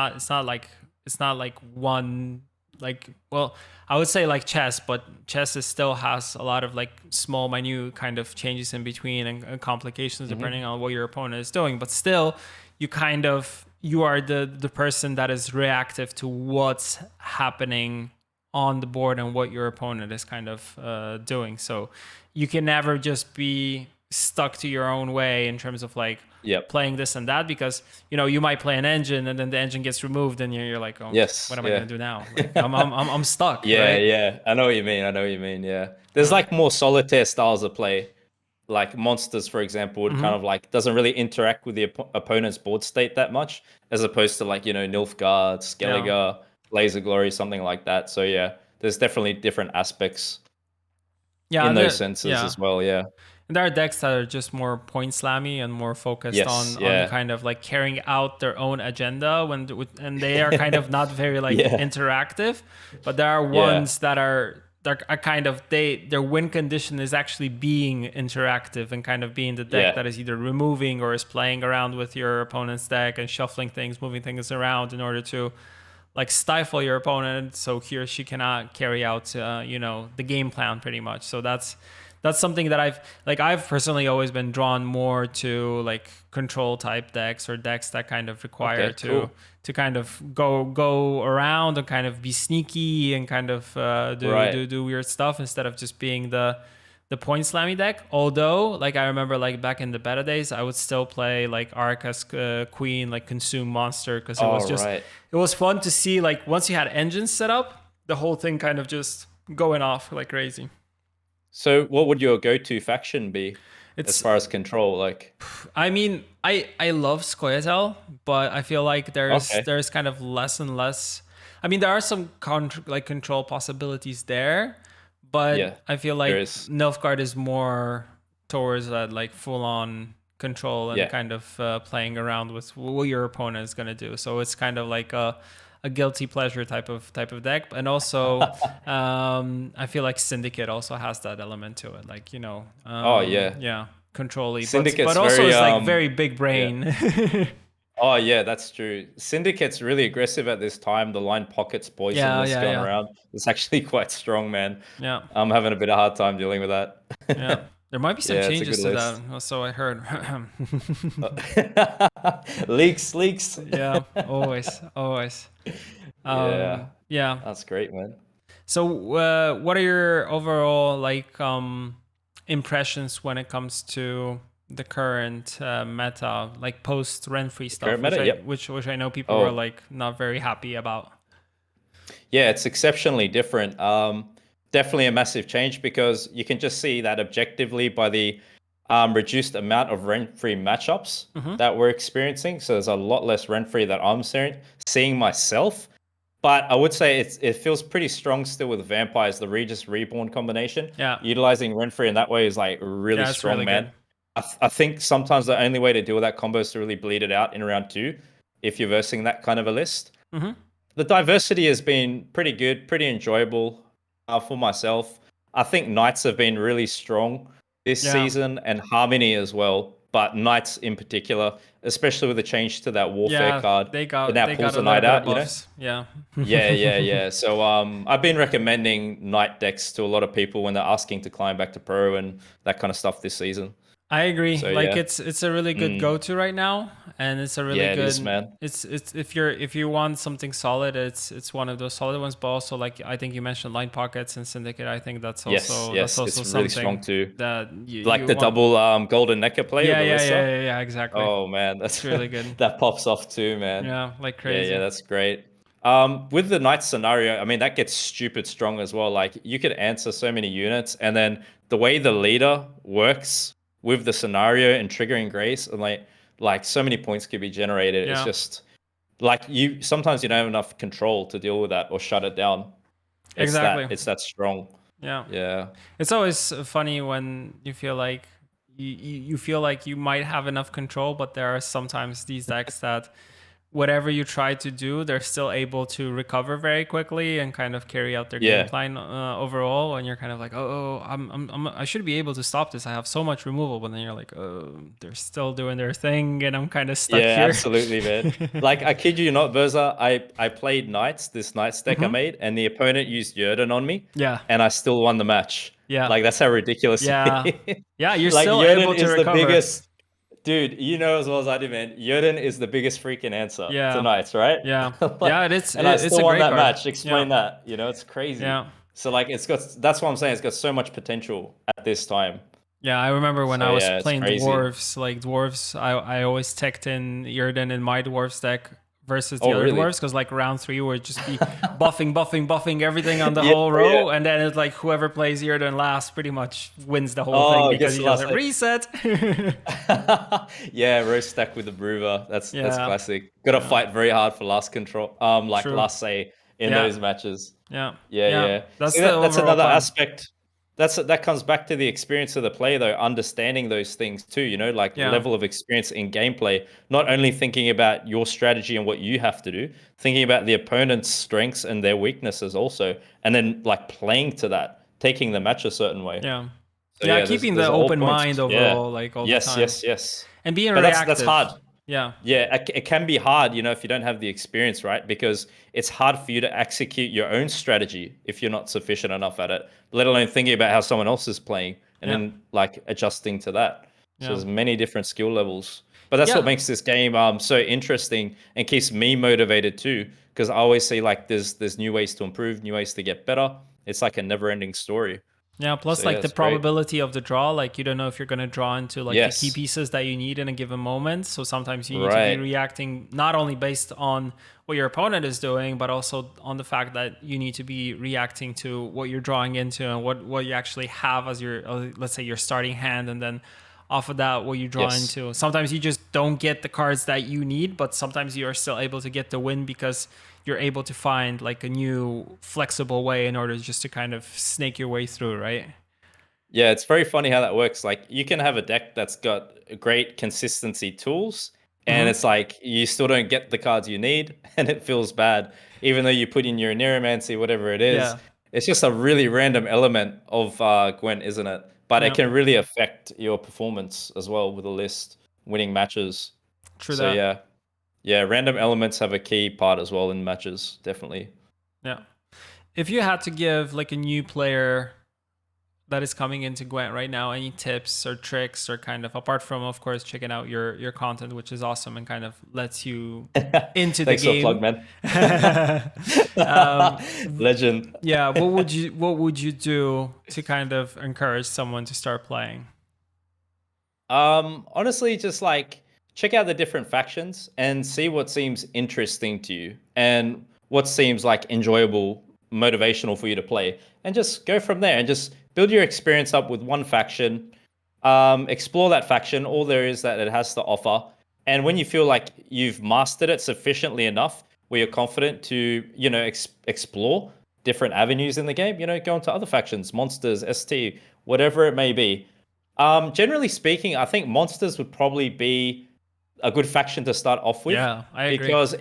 not like one, like, well, I would say like chess, but chess still has a lot of like small minute kind of changes in between and complications Hmm. depending on what your opponent is doing, but still you are the person that is reactive to what's happening on the board and what your opponent is kind of doing. So you can never just be stuck to your own way in terms of like Yep. playing this and that, because you might play an engine and then the engine gets removed and you're like, oh, what Yes. am I Yeah. gonna do now? Like I'm stuck, Yeah, right? yeah. I know what you mean. I know what you mean. Yeah. There's Yeah. like more solitaire styles of play. Like monsters, for example, would kind Mm-hmm. of like doesn't really interact with the opponent's board state that much, as opposed to like, Nilfgaard, Yeah. Skellige, Laser Glory, something like that. So yeah, there's definitely different aspects Yeah. in those senses as well. Yeah. And there are decks that are just more point slammy and more focused Yes. on Yeah. kind of like carrying out their own agenda and they are kind of not very like Yeah. interactive, but there are Yeah. ones that are kind of their win condition is actually being interactive and kind of being the deck Yeah. that is either removing or is playing around with your opponent's deck and shuffling things, moving things around in order to like stifle your opponent so he or she cannot carry out the game plan pretty much. So that's something that I've personally always been drawn more to, like control type decks or decks that kind of require Okay. to Cool. to kind of go around and kind of be sneaky and kind of do, Right. do do weird stuff instead of just being the point slammy deck. Although, like I remember, like back in the beta days, I would still play like Arca's Queen, like consume monster, because All right. it was fun to see like once you had engines set up, the whole thing kind of just going off like crazy. So, what would your go-to faction be as It's far as control? Like, I mean, I love Scoia'tael, but I feel like there's okay, there's kind of less and less. I mean, there are some like control possibilities there, yeah, but I feel there like is. Nilfgaard is more towards that like full on control and Yeah. kind of playing around with what your opponent is gonna do. So it's kind of like a guilty pleasure type of deck, and also I feel like Syndicate also has that element to it, like Oh yeah. yeah, control-y, but Syndicate's also very it's like very big yeah. brain. Oh yeah, that's true. Syndicate's really aggressive at this time. The line pockets poison Yeah, that's yeah, going yeah, around. It's actually quite strong, man. yeah, I'm having a bit of a hard time dealing with that. yeah. There might be some Yeah, it's a good changes to list. that, so I heard. Leaks, leaks. Yeah, always. Yeah, Yeah. that's great, man. So, what are your overall like impressions when it comes to the current meta, like post Renfree The stuff, current which meta, I yep. which I know people were Oh, like not very happy about. yeah, it's exceptionally different. Definitely a massive change because you can just see that objectively by the reduced amount of rent-free matchups Mm-hmm. that we're experiencing. So there's a lot less rent-free that I'm seeing myself. But I would say it feels pretty strong still with vampires, the Regis Reborn combination. Yeah, Utilizing rent-free in that way is like really yeah, it's strong, really man. good. I think sometimes the only way to deal with that combo is to really bleed it out in round two if you're versing that kind of a list. Mm-hmm. The diversity has been pretty good, pretty enjoyable for myself. I think Knights have been really strong this Yeah, season and Harmony as well, but Knights in particular, especially with the change to that Warfare yeah, card. they It got now they got pulls a the little Knight bit of out. buffs. Yeah. Yeah, yeah, yeah. So I've been recommending Knight decks to a lot of people when they're asking to climb back to Pro and that kind of stuff this season. I agree. So Like yeah. it's a really good Mm. go-to right now, and it's a really Yeah, it is, good. man. It's if you want something solid, it's one of those solid ones. But also, like I think you mentioned line pockets and syndicate. I think Yes, that's yes. also It's really strong something too. that Like you the want. double golden necker play with Yeah, yeah, Alyssa. yeah, yeah, yeah. Exactly. Oh man, It's that's really good. that pops off too, man. Yeah, like Yeah, yeah, crazy. that's great. With the knight scenario, I mean that gets stupid strong as well. Like you could answer so many units, and then the way the leader works with the scenario and triggering grace, and like so many points could be generated. It's Yeah, just like you sometimes you don't have enough control to deal with that or shut it down. exactly. It's that strong. Yeah. Yeah. It's always funny when you feel like you feel like you might have enough control, but there are sometimes these decks that whatever you try to do, they're still able to recover very quickly and kind of carry out their game Yeah. plan overall. And you're kind of like, oh, I should be able to stop this. I have so much removal, but then you're like, oh, they're still doing their thing, and I'm kind of stuck Yeah, here. absolutely, man. Like, I kid you not, Berza, I played Knights, this Knights deck I Hmm. made, and the opponent used Jurden on me, Yeah, and I still won the match. yeah, Like, that's how ridiculous it yeah, is. yeah. You're Like, still Jurden able to is the recover. biggest, dude, you know as well as I do, man. Jurden is the biggest freaking answer to Yeah, Knights, right? yeah, Like, yeah. and I It's still a won great that card. match. Yeah, Explain that. It's crazy. yeah. So, like, that's what I'm saying. It's got so much potential at this time. Yeah, I remember when So, I was yeah, it's playing crazy. dwarves, like dwarves, I always teched in Yrden in my dwarves deck versus the Oh, other really? dwarves, because like round 3 would just be buffing everything on the Yeah, whole yeah. row, and then it's like whoever plays Yrden last pretty much wins the whole thing Oh, because guess you the just last like reset. Yeah, roast stack with the Brewer. That's Yeah, classic. Got to yeah, fight very hard for last control. Like true. last say in Yeah, those matches. yeah, Yeah, yeah. yeah. That's See, the that's overall another plan. aspect. That comes back to the experience of the play, though. Understanding those things too. Like Yeah, level of experience in gameplay. Not only thinking about your strategy and what you have to do, thinking about the opponent's strengths and their weaknesses also, and then like playing to that, taking the match a certain way. yeah, So yeah. yeah, there's Keeping the there's all open mind points. Yeah. overall, like all the Yes, time, yes, yes. and being But that's reactive. hard. Yeah, Yeah, it can be hard, if you don't have the experience, right? Because it's hard for you to execute your own strategy if you're not sufficient enough at it, let alone thinking about how someone else is playing and yeah, then like adjusting to that. So yeah, there's many different skill levels. But that's what yeah. makes this game so interesting and keeps me motivated too. Because I always see like there's new ways to improve, new ways to get better. It's like a never-ending story. Yeah, So plus yeah, like the it's great. probability of the draw, like you don't know if you're going to draw into like the key Yes. pieces that you need in a given moment. So sometimes you need to be Right. reacting not only based on what your opponent is doing, but also on the fact that you need to be reacting to what you're drawing into and what you actually have as your, let's say, your starting hand, and then off of that what you draw Yes. into. Sometimes you just don't get the cards that you need, but sometimes you are still able to get the win because you're able to find like a new flexible way in order just to kind of snake your way through, right? Yeah, it's very funny how that works. Like you can have a deck that's got great consistency tools, and Hmm. it's like you still don't get the cards you need, and it feels bad, even though you put in your Neuromancy, whatever it is. Yeah, It's just a really random element of Gwent, isn't it? But it yeah, can really affect your performance as well with a list, winning matches. true So that. yeah, yeah, random elements have a key part as well in matches, definitely. Yeah. If you had to give like a new player that is coming into Gwent right now, any tips or tricks or kind of apart from of course checking out your content, which is awesome and kind of lets you into the Thanks for the plug, game. man. um, Legend. yeah, what would you do to kind of encourage someone to start playing? Honestly, just like check out the different factions and see what seems interesting to you and what seems like enjoyable, motivational for you to play, and just go from there and just build your experience up with one faction. Explore that faction, all there is that it has to offer, and when you feel like you've mastered it sufficiently enough, where you're confident to, explore different avenues in the game, go into other factions, monsters, ST, whatever it may be. Generally speaking, I think monsters would probably be a good faction to start off with Yeah, I agree. because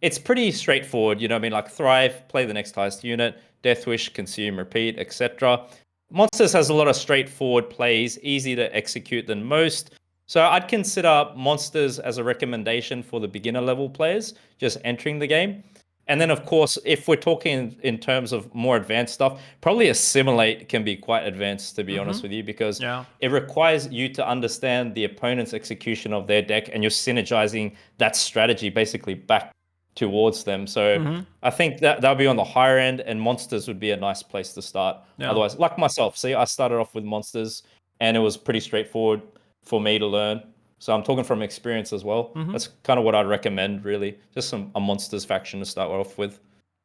it's pretty straightforward. You know what I mean? Like Thrive, play the next highest unit, Death Wish, consume, repeat, etc. Monsters has a lot of straightforward plays, easy to execute than most. So I'd consider monsters as a recommendation for the beginner level players just entering the game. And then, of course, if we're talking in terms of more advanced stuff, probably assimilate can be quite advanced, to be honest Mm-hmm. with you, because Yeah. it requires you to understand the opponent's execution of their deck and you're synergizing that strategy basically back towards them. So Mm-hmm. I think that'll be on the higher end, and monsters would be a nice place to start. Yeah. Otherwise, like myself, see, I started off with monsters and it was pretty straightforward for me to learn. So I'm talking from experience as well. Mm-hmm. That's kind of what I'd recommend, really. Just a monsters faction to start off with.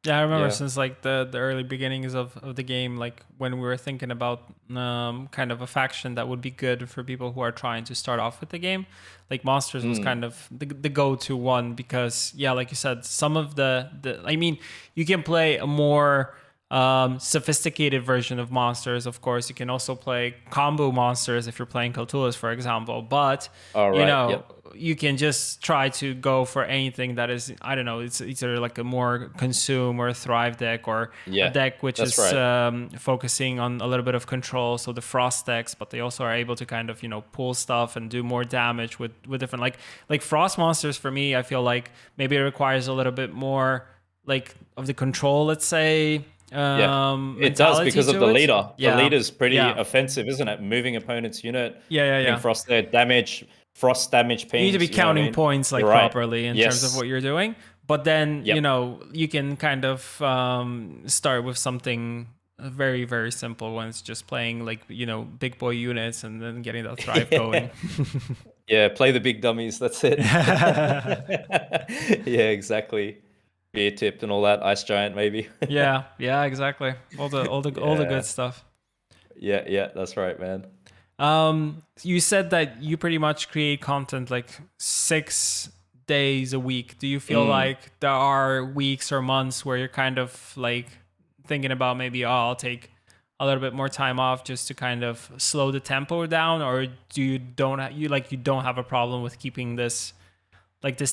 Yeah, I remember Yeah. since like the early beginnings of the game, like when we were thinking about kind of a faction that would be good for people who are trying to start off with the game, like Monsters was Mm. kind of the go-to one because yeah, like you said, some of the I mean, you can play a more sophisticated version of monsters. Of course, you can also play combo monsters if you're playing Cthulhu, for example. But All you right. know, Yep. you can just try to go for anything that is, I don't know, it's either like a more consume or a thrive deck, or a Yeah. deck which That's is right. focusing on a little bit of control. So the frost decks, but they also are able to kind of, pull stuff and do more damage with different, like frost monsters. For me, I feel like maybe it requires a little bit more like of the control, let's say, Yeah. It does mentality because of to the it. leader. The Yeah, leader's pretty yeah, offensive, isn't it? Moving opponent's unit, yeah, yeah, putting yeah. frost there, damage, frost damage You need to be pings, you know what I counting mean? points You're like right. properly in terms of Yes. what you're doing. But then, Yep. you can kind of start with something very, very simple when it's just playing like, big boy units and then getting that thrive going. Yeah. Yeah, play the big dummies. That's it. Yeah, exactly. Beer tipped and all that. Ice giant, maybe. Yeah, yeah, exactly. All the good Yeah. stuff. Yeah, yeah, that's right, man. You said that you pretty much create content like 6 days a week. Do you feel Mm. like there are weeks or months where you're kind of like thinking about maybe, oh, I'll take a little bit more time off just to kind of slow the tempo down, or do you don't have a problem with keeping this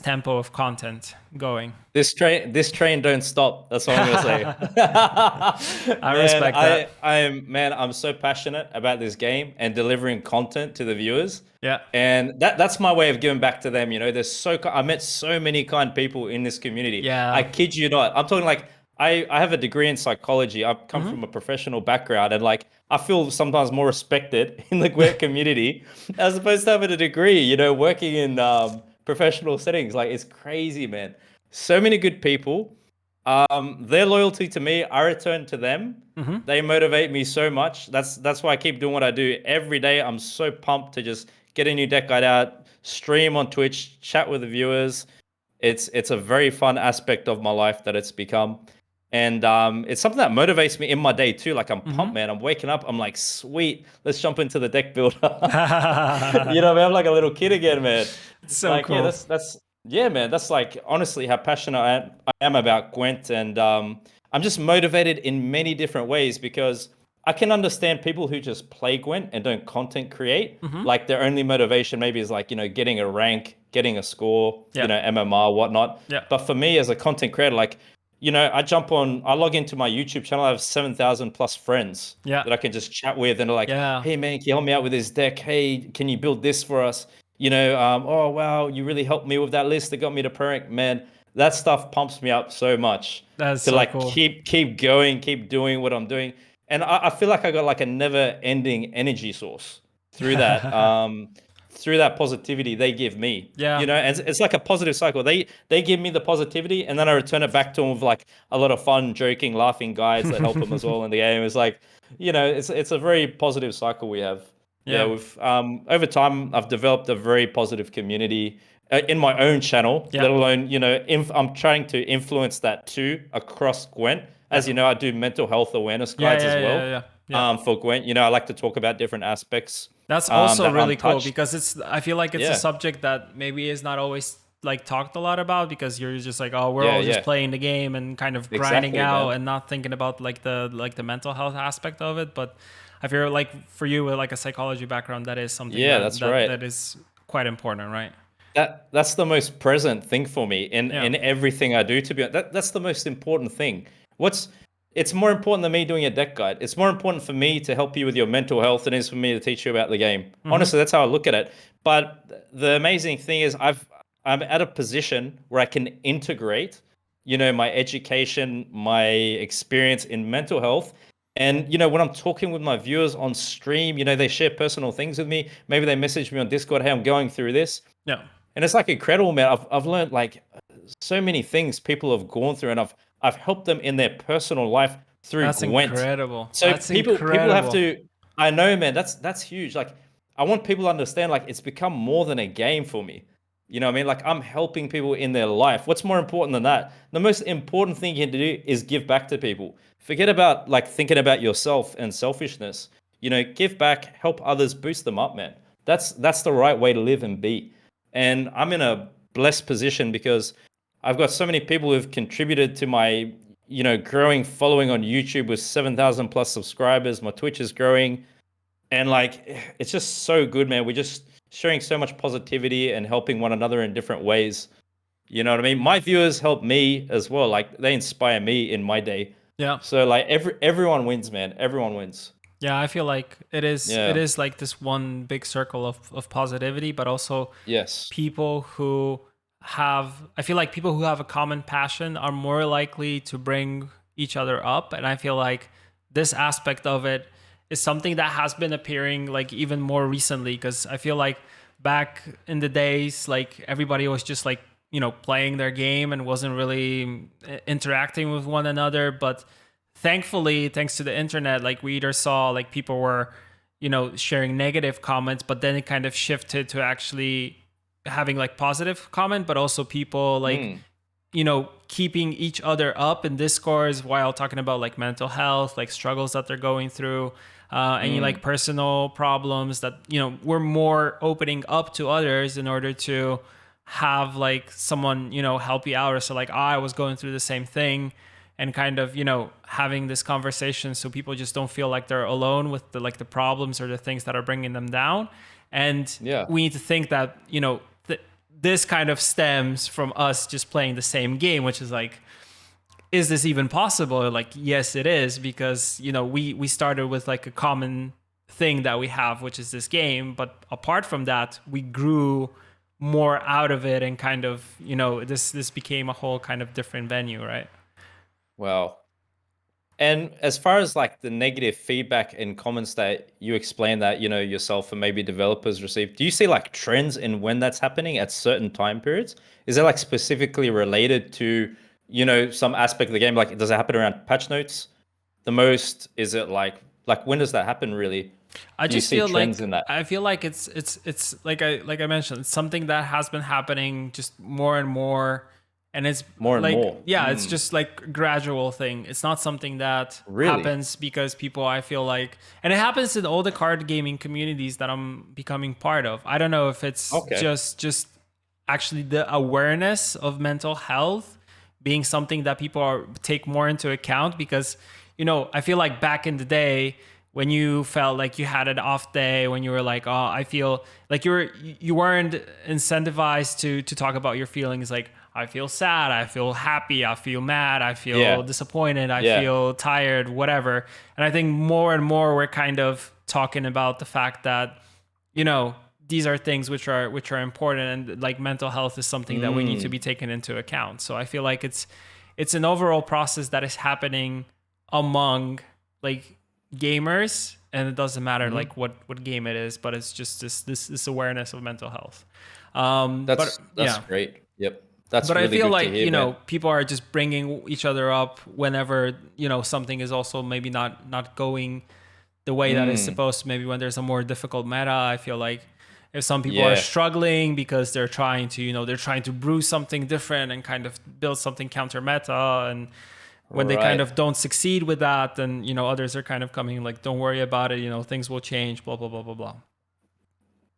tempo of content going? This train don't stop. That's what I'm gonna say. I respect that. I'm so passionate about this game and delivering content to the viewers. Yeah. And that's my way of giving back to them. I met so many kind people in this community. I Yeah. kid you not. I'm talking like I have a degree in psychology. I've come Hmm. from a professional background, and like I feel sometimes more respected in the Gwent community as opposed to having a degree, working in professional settings. Like it's crazy, man. So many good people. Their loyalty to me, I return to them. Hmm. They motivate me so much. That's why I keep doing what I do every day. I'm so pumped to just get a new deck guide out, stream on Twitch, chat with the viewers. It's a very fun aspect of my life that it's become, and it's something that motivates me in my day too. Like I'm Hmm. pumped, man. I'm waking up. I'm like, sweet, let's jump into the deck builder. Man, I'm like a little kid again, man. So Like, yeah, cool. that's yeah, man. That's like honestly how passionate I am about Gwent, and I'm just motivated in many different ways because I can understand people who just play Gwent and don't content create. Hmm. Like their only motivation maybe is like, getting a rank, getting a score, Yeah. MMR, whatnot. Yeah. But for me as a content creator, like, I log into my YouTube channel, I have 7,000 plus friends Yeah. that I can just chat with and they're like, Yeah. hey man, can you help me out with this deck? Hey, can you build this for us? Oh wow, you really helped me with that list that got me to per rank. Man, that stuff pumps me up so much That's to so like cool. keep going, keep doing what I'm doing. And I feel like I got like a never ending energy source through that. Through that positivity they give me, Yeah. and it's like a positive cycle. They give me the positivity, and then I return it back to them with like a lot of fun, joking, laughing guides that help them as well in the game. It's like, it's a very positive cycle we have. Yeah, Yeah. with over time, I've developed a very positive community in my own channel. Yeah. Let alone, I'm trying to influence that too across Gwent. Yeah. As you know, I do mental health awareness Yeah. guides as Yeah. Yeah. well. Yeah. Yeah. For Gwent, I like to talk about different aspects That's also that really aren't cool touched. because I feel like it's a Yeah, subject that maybe is not always like talked a lot about, because you're just like, oh, we're yeah, all just yeah. playing the game and kind of grinding Exactly, out man. and not thinking about like the mental health aspect of it. But I feel like for you with like a psychology background, that is something Yeah, that that's that right. that is quite important, right? That's the most present thing for me in Yeah. everything I do. To be that's the most important thing. What's It's more important than me doing a deck guide. It's more important for me to help you with your mental health than it is for me to teach you about the game. Hmm. Honestly, that's how I look at it. But the amazing thing is I'm at a position where I can integrate, my education, my experience in mental health. And when I'm talking with my viewers on stream, they share personal things with me. Maybe they message me on Discord, "Hey, I'm going through this." Yeah. And it's like incredible, man. I've learned like so many things people have gone through, and I've helped them in their personal life through That's Gwent. incredible. So That's people have incredible. to. I know, man. That's huge. Like I want people to understand. Like it's become more than a game for me. You know what I mean? Like I'm helping people in their life. What's more important than that? The most important thing you can do is give back to people. Forget about like thinking about yourself and selfishness. Give back, help others, boost them up, man. That's the right way to live and be. And I'm in a blessed position because I've got so many people who've contributed to my growing following on YouTube with 7,000 plus subscribers. My Twitch is growing, and like it's just so good, man. We're just sharing so much positivity and helping one another in different ways. You know what I mean? My viewers help me as well. Like they inspire me in my day. Yeah. So like everyone wins, man. Everyone wins. Yeah, I feel like it Yeah. is like this one big circle of positivity, but also Yes. people who I feel like people who have a common passion are more likely to bring each other up. And I feel like this aspect of it is something that has been appearing like even more recently, because I feel like back in the days, like everybody was just like, playing their game and wasn't really interacting with one another. But thankfully, thanks to the internet, like we either saw like people were, sharing negative comments, but then it kind of shifted to actually having like positive comment, but also people like, Mm. keeping each other up in discourse while talking about like mental health, like struggles that they're going through, any like Mm. personal problems that, we're more opening up to others in order to have like someone, help you out. Or so like, I was going through the same thing, and kind of, having this conversation so people just don't feel like they're alone with the problems or the things that are bringing them down. And Yeah. we need to think that, this kind of stems from us just playing the same game, which is like, is this even possible? Like, yes, it is, because, we started with like a common thing that we have, which is this game. But apart from that, we grew more out of it, and kind of, this became a whole kind of different venue, right? Wow. And as far as like the negative feedback and comments that you explain that, yourself and maybe developers receive, do you see like trends in when that's happening at certain time periods? Is it like specifically related to, some aspect of the game? Like, does it happen around patch notes the most? Is it like when does that happen really? I Do you just see feel trends like in that it's like I mentioned, it's something that has been happening just more and more. And it's more and like, more? yeah, it's just like a gradual thing. It's not something that Really? happens because people, I feel like, and it happens in all the card gaming communities that I'm becoming part of. I don't know if it's Okay. just actually the awareness of mental health being something that people take more into account, because I feel like back in the day, when you felt like you had an off day, when you were like, oh, I feel like you weren't incentivized to talk about your feelings, like, I feel sad, I feel happy, I feel mad, I feel Yeah. disappointed, I Yeah. feel tired, whatever. And I think more and more we're kind of talking about the fact that, these are things which are important, and like mental health is something that we need to Mm. be taken into account. So I feel like it's an overall process that is happening among like gamers, and it doesn't matter Hmm. like what game it is, but it's just this awareness of mental health. But That's yeah, great. Yep. That's but I really feel good to like, hear, man. people are just bringing each other up whenever, something is also maybe not going the way that it's Mm. supposed to. Maybe when there's a more difficult meta, I feel like if some people are Yeah. struggling because they're trying to, they're trying to brew something different and kind of build something counter meta, and when they kind Right. of don't succeed with that, then, others are kind of coming like, don't worry about it, things will change, blah blah blah blah blah.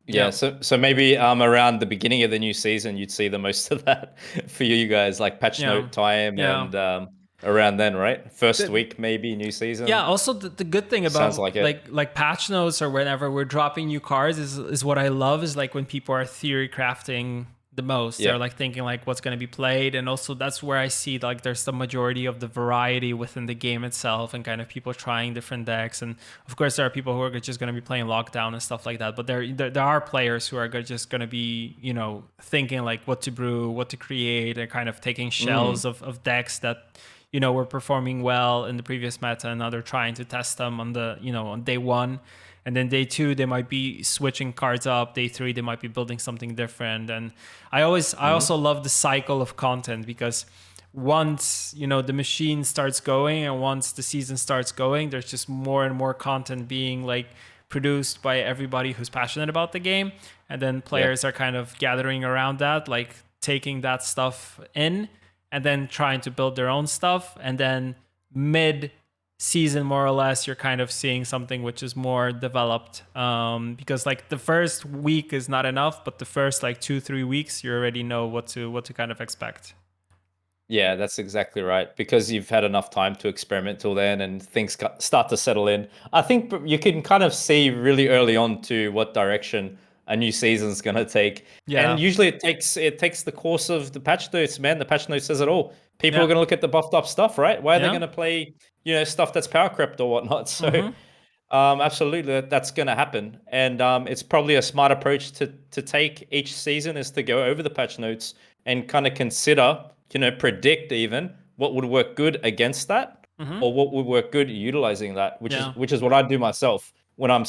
Yeah, Yeah. so maybe around the beginning of the new season you'd see the most of that for you guys, like patch Yeah. note time Yeah. and around then, right? First The, week maybe new yeah, season. also the good thing Sounds about like it. like patch notes, or whenever we're dropping new cards, is what I love, is like when people are theory crafting the most. Yeah. They're like thinking like what's going to be played, and also that's where I see like there's the majority of the variety within the game itself, and kind of people trying different decks. And of course there are people who are just going to be playing lockdown and stuff like that, but there are players who are just going to be, thinking like what to brew, what to create, and kind of taking Mm. shells of decks that, were performing well in the previous meta, and now they're trying to test them on the, on day one. And then day two, they might be switching cards up. Day three, they might be building something different. And I Mm-hmm. also love the cycle of content, because once, the machine starts going, and once the season starts going, there's just more and more content being like produced by everybody who's passionate about the game. And then Yeah. players are kind of gathering around that, like taking that stuff in, and then trying to build their own stuff. And then mid season, more or less, you're kind of seeing something which is more developed, because like the first week is not enough, but the first like 2-3 weeks you already know what to kind of expect. Yeah, that's exactly right. Because you've had enough time to experiment till then, and things start to settle in. I think you can kind of see really early on to what direction a new season's gonna take. And Yeah, usually it takes the course of the patch notes, man. The patch note says it all. People are yeah, gonna look at the buffed up stuff, right? Why are they yeah. gonna play, stuff that's power crept or whatnot? So Mm-hmm. absolutely, that's going to happen, and it's probably a smart approach to take each season is to go over the patch notes and kind of consider, predict even what would work good against that, Mm-hmm. or what would work good utilizing that, which is Yeah, which is what I do myself when I'm,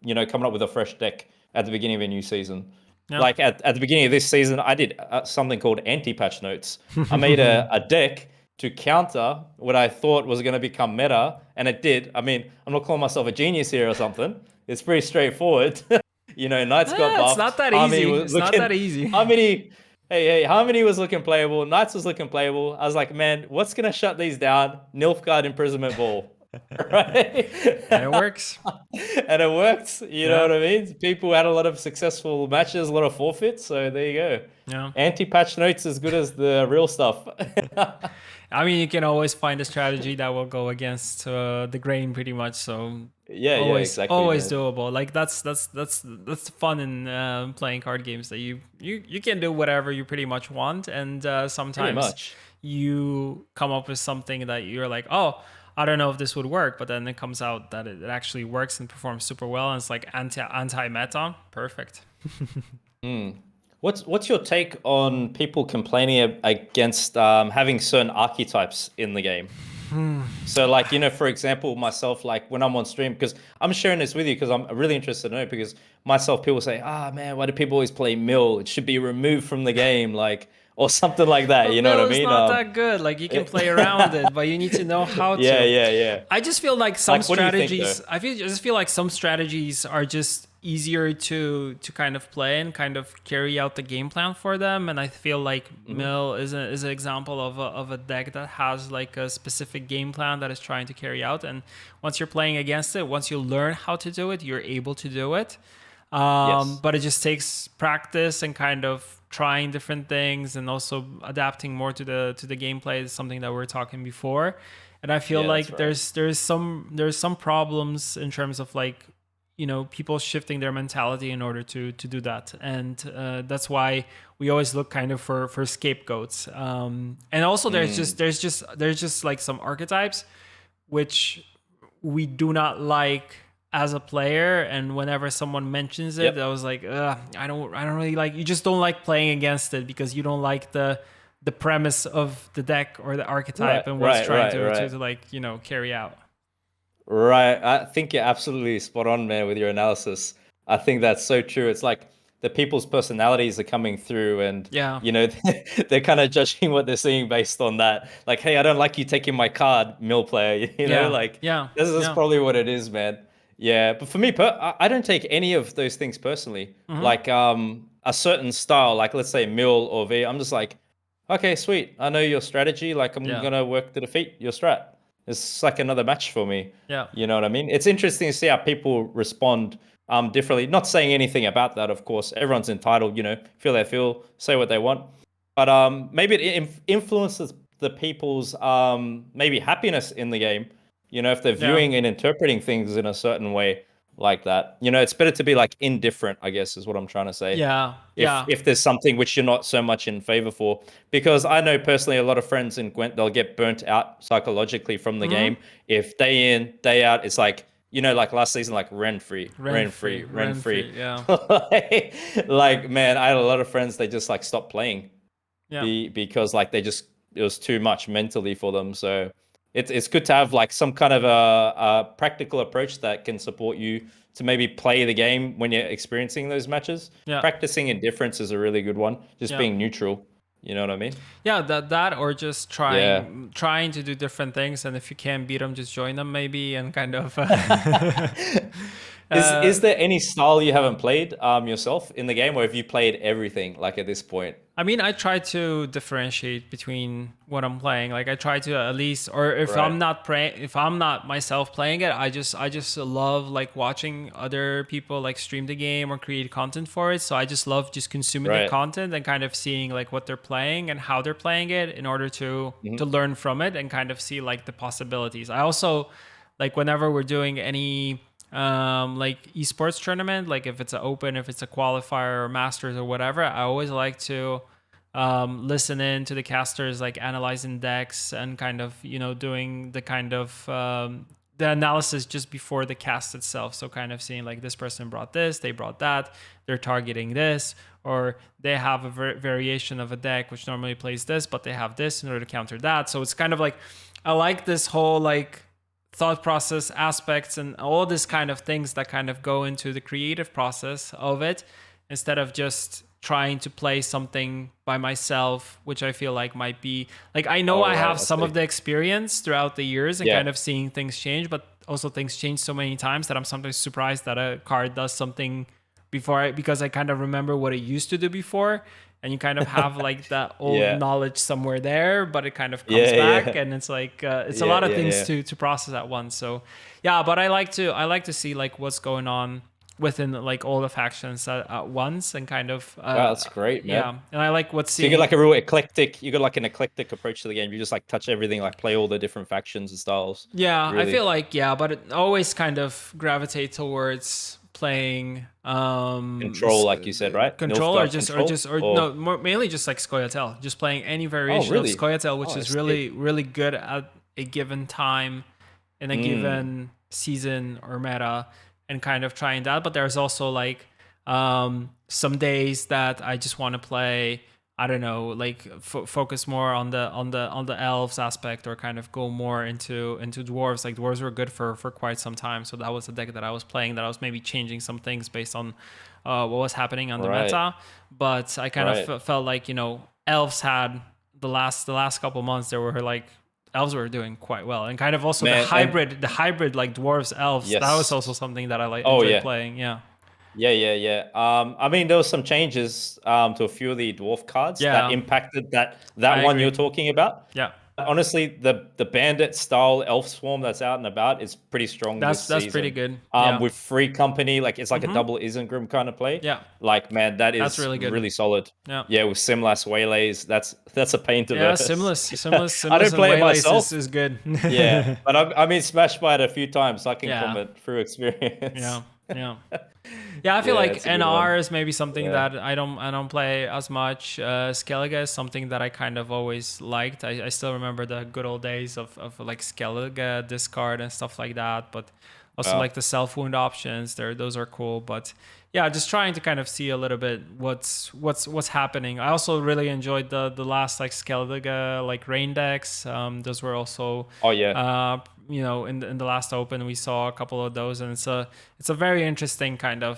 coming up with a fresh deck at the beginning of a new season. yeah. Like at the beginning of this season, I did something called anti-patch notes. I made a deck to counter what I thought was going to become meta, and it did. I mean, I'm not calling myself a genius here or something. It's pretty straightforward. Knights got It's not buffed. that Harmony easy. was It's not that looking. easy. Harmony. Hey, Harmony was looking playable. Knights was looking playable. I was like, man, what's gonna shut these down? Nilfgaard Imprisonment Ball, right? And it works. And it worked. You know Yeah, what I mean? People had a lot of successful matches, a lot of forfeits. So there you go. yeah. Anti-patch notes as good as the real stuff. I mean, you can always find a strategy that will go against the grain, pretty much. So Yeah, exactly, always man. doable. Like that's the fun in playing card games, that you can do whatever you pretty much want, and Pretty sometimes much. you come up with something that you're like, oh, I don't know if this would work, but then it comes out that it actually works and performs super well, and it's like anti meta. Perfect. What's your take on people complaining against having certain archetypes in the game? So, like, for example, myself, like when I'm on stream, because I'm sharing this with you because I'm really interested to know. Because myself, people say, "Ah, man, why do people always play mill? It should be removed from the game," like, or something like that. But You know what I Mill is mean? not that good. Like, you can play around it, but you need to know how Yeah, to. yeah, yeah. I just feel like some Like, what do you think though? strategies. Just feel like some strategies are just easier to kind of play and kind of carry out the game plan for them. And I feel like Hmm. Mill is an example of a deck that has like a specific game plan that is trying to carry out. And once you're playing against it, once you learn how to do it, you're able to do it. Yes. But it just takes practice and kind of trying different things, and also adapting more to the gameplay. Is something that we are talking before. And I feel Yeah, that's like right. there's some problems in terms of like, people shifting their mentality in order to do that. And that's why we always look kind of for scapegoats. And also Mm. there's just like some archetypes which we do not like as a player, and whenever someone mentions it, I Yep. was like, I don't really like. You just don't like playing against it because you don't like the premise of the deck or the archetype Right, and what it's right, trying right, right. to like, carry out. Right. I think you're absolutely spot on, man, with your analysis. I think that's so true. It's like the people's personalities are coming through, and Yeah, they're kind of judging what they're seeing based on that. Like, hey, I don't like you taking my card, mill player. yeah, Like yeah, this is yeah. probably what it is, man. Yeah, but for me, I don't take any of those things personally. Hmm. Like a certain style, like let's say mill or V. I'm just like, okay, sweet. I know your strategy. Like I'm Yeah, gonna work to defeat your strat. It's like another match for me. yeah. You know what I mean? It's interesting to see how people respond differently. Not saying anything about that, of course. Everyone's entitled, feel they feel, say what they want. But maybe it influences the people's maybe happiness in the game. If they're Yeah. viewing and interpreting things in a certain way like that. It's better to be like indifferent, I guess, is what I'm trying to say. Yeah, If yeah. if there's something which you're not so much in favor for, because I know personally a lot of friends in Gwent, they'll get burnt out psychologically from the Hmm. game if day in day out it's like, like last season, like rent free, rent Rent-free, free, rent rent-free. free. Yeah, Like, man, I had a lot of friends, they just like stopped playing yeah, because like it was too much mentally for them. So it's good to have like some kind of a practical approach that can support you to maybe play the game when you're experiencing those matches. yeah, Practicing indifference is a really good one. Just yeah. being neutral. You know what I mean? Yeah, that or just Yeah. trying to do different things, and if you can't beat them, just join them maybe, and kind of Is uh, there any style you haven't played yourself in the game, or have you played everything like at this point? I mean, I try to differentiate between what I'm playing. Like I try to at least, or if I'm Right. not if I'm not myself playing it, I just love like watching other people like stream the game or create content for it. So I just love just consuming their Right. content and kind of seeing like what they're playing and how they're playing it in order to Hmm. learn from it and kind of see like the possibilities. I also like whenever we're doing any like esports tournament, like if it's an open, if it's a qualifier or masters or whatever, I always like to listen in to the casters, like analyzing decks and kind of doing the kind of the analysis just before the cast itself. So kind of seeing like this person brought this, they brought that, they're targeting this, or they have a variation of a deck which normally plays this, but they have this in order to counter that. So it's kind of like I like this whole like thought process aspects and all this kind of things that kind of go into the creative process of it instead of just trying to play something by myself, which I feel like might be like I know Oh, I right. have I some of see. the experience throughout the years and Yeah. kind of seeing things change, but also things change so many times that I'm sometimes surprised that a card does something because I kind of remember what it used to do before, and you kind of have like that old Yeah. knowledge somewhere there, but it kind of comes Yeah. back, Yeah. and it's like it's a Yeah. lot of Yeah. things Yeah. to process at once. So yeah, but I like to see like what's going on within like all the factions at once and kind of Wow, that's great, man. yeah, and I like what's So you got seeing. like a real eclectic. You got like an eclectic approach to the game. You just like touch everything, like play all the different factions and styles. Yeah, I Really. feel like yeah, but it always kind of gravitate towards playing Control, like you said, right? control or Nilfgaard just or control, just or or no more, mainly just like Scoia'tael, just playing any oh, variation of really? Scoia'tael, Oh, which I is see. really really good at a given time in a Mm. given season or meta, and kind of trying that. But there's also like some days that I just want to play, I don't know, like focus more on the elves aspect, or kind of go more into dwarves. Like dwarves were good for quite some time, so that was the deck that I was playing. That I was maybe changing some things based on what was happening on the Right. meta. But I kind of Right. felt like elves had the last couple months, there were like elves were doing quite well, and kind of also the Man, and hybrid the hybrid like dwarves elves, that was yes. also something that I like Oh, enjoyed yeah. playing. Yeah, Yeah, yeah, yeah. I mean, there was some changes to a few of the dwarf cards that yeah, impacted that I one agree. you're talking about. Yeah, Honestly, the bandit style elf swarm that's out and about is pretty strong this that's pretty season. good. Yeah. With free company, like it's like a Mm-hmm. double Isengrim kind of play. Yeah, Like, man, that that's is really good. really solid. Yeah. Yeah, with Simlas waylays, that's a pain to Yeah, verse. I Simless don't and play it Waylace myself. is good. Yeah, but I mean, smashed by it a few times, so I can Yeah. comment through experience. Yeah. Yeah. Yeah, I feel Yeah, like it's a good one. NR is maybe something Yeah. that I don't play as much. Skellige is something that I kind of always liked. I still remember the good old days of like Skellige discard and stuff like that. But also like Wow. the self wound options, those are cool. But yeah, just trying to kind of see a little bit what's happening. I also really enjoyed the last like Skellige like rain decks. Those were also Oh yeah. in the last open we saw a couple of those, and it's a very interesting kind of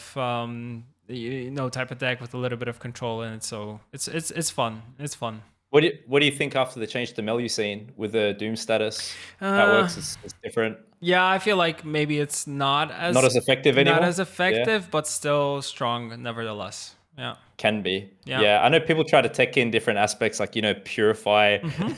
type of deck with a little bit of control in it. So it's fun. It's fun. What do you think after the change to Melusine with the Doom status? How it Uh, works is different. yeah, I feel like maybe it's Not as effective not as anymore. Yeah. effective, but still strong nevertheless. Yeah, Can be. yeah, Yeah. I know people try to tech in different aspects like, purify. hmm,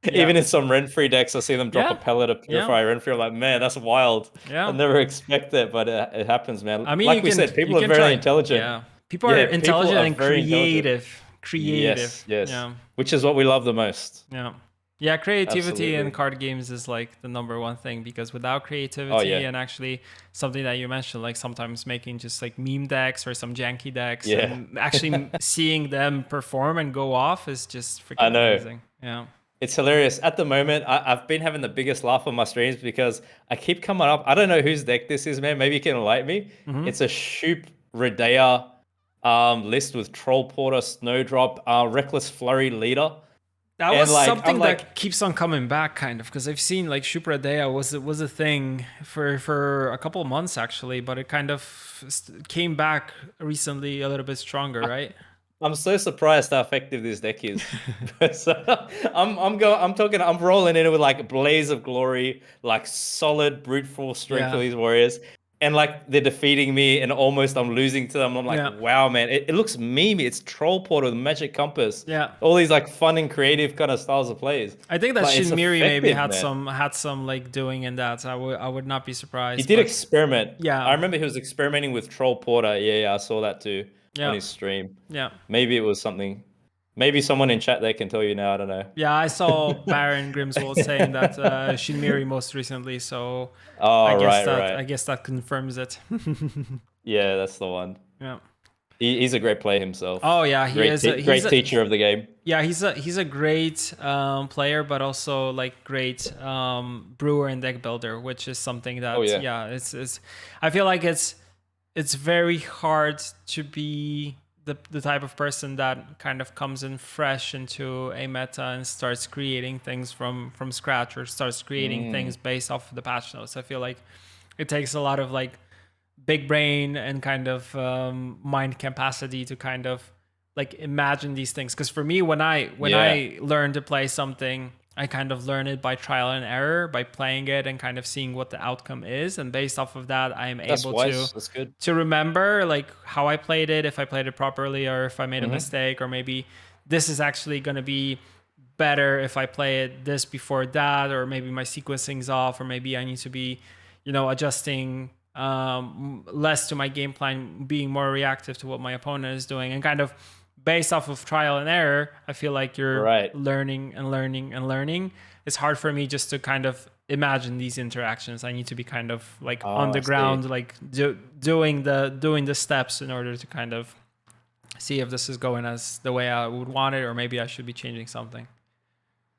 yeah, Even in some rent-free decks, I see them drop a yeah, pellet of yeah, purify rent-free. I'm like, man, that's wild. I yeah. never expect it, but it happens, man. I mean, Like we said, you people are can very try. intelligent. Yeah, people are Yeah, people intelligent are and very intelligent. creative. Yes, Creative. yes. Yeah. Which is what we love the most. Yeah. Yeah, creativity in Absolutely. card games is like the number one thing, because without Oh creativity yeah. and actually something that you mentioned, like sometimes making just like meme decks or some janky decks Yeah. and actually seeing them perform and go off is just I freaking know. amazing. Yeah. It's hilarious. At the moment, I've been having the biggest laugh on my streams because I keep coming up. I don't know whose deck this is, man. Maybe you can enlighten me. Hmm. It's a Shoop Redea list with Troll Porter, Snowdrop, Reckless Flurry leader. That And was like, I'm something like, that keeps on coming back, kind of, because I've seen like Shupra Dea was a thing for a couple of months actually, but it kind of came back recently a little bit stronger, right? I'm so surprised how effective this deck is. So, I'm rolling in it with like Blaze of Glory, like solid brute force strength for Yeah. these warriors. and like they're defeating me and almost I'm losing to them. I'm like, Yeah. wow, man, it looks memey. It's Troll Portal with Magic Compass. Yeah. All these like fun and creative kind of styles of plays. I think that But it's Shinmiri maybe effective, had man. some like doing in that. I would not be He surprised. did But experiment. I yeah. remember he was experimenting with Troll Porter. Yeah, yeah, I saw that too on Yeah. his stream. Yeah. Maybe it was something. Maybe someone in chat there can tell you now. I don't know. Yeah, I saw Baron Grimswald saying that Shinmiri most recently, so Oh, right, right. I guess that confirms it. Yeah, that's the one. Yeah. He's a great player himself. Oh yeah, he is. Great teacher of the game. Yeah, he's a great player, but also like great brewer and deck builder, which is something Oh that yeah. yeah, it's. I feel like it's very hard to be the type of person that kind of comes in fresh into a meta and starts creating things from scratch, or starts creating things based off of the patch notes. I feel like it takes a lot of like big brain and kind of mind capacity to kind of like imagine these things. Because for me, when I learn to play something, I kind of learn it by trial and error, by playing it and kind of seeing what the outcome is, and based off of that, I am That's able wise. That's good. to remember like how I played it, if I played it properly, or if I made a mistake, or maybe this is actually going to be better if I play it this before that, or maybe my sequencing's off, or maybe I need to be, adjusting less to my game plan, being more reactive to what my opponent is doing, and kind of based off of trial and error. I feel like you're Right. learning and learning and learning. It's hard for me just to kind of imagine these interactions. I need to be kind of like on Oh, the I see. ground, like doing the steps in order to kind of see if this is going as the way I would want it, or maybe I should be changing something.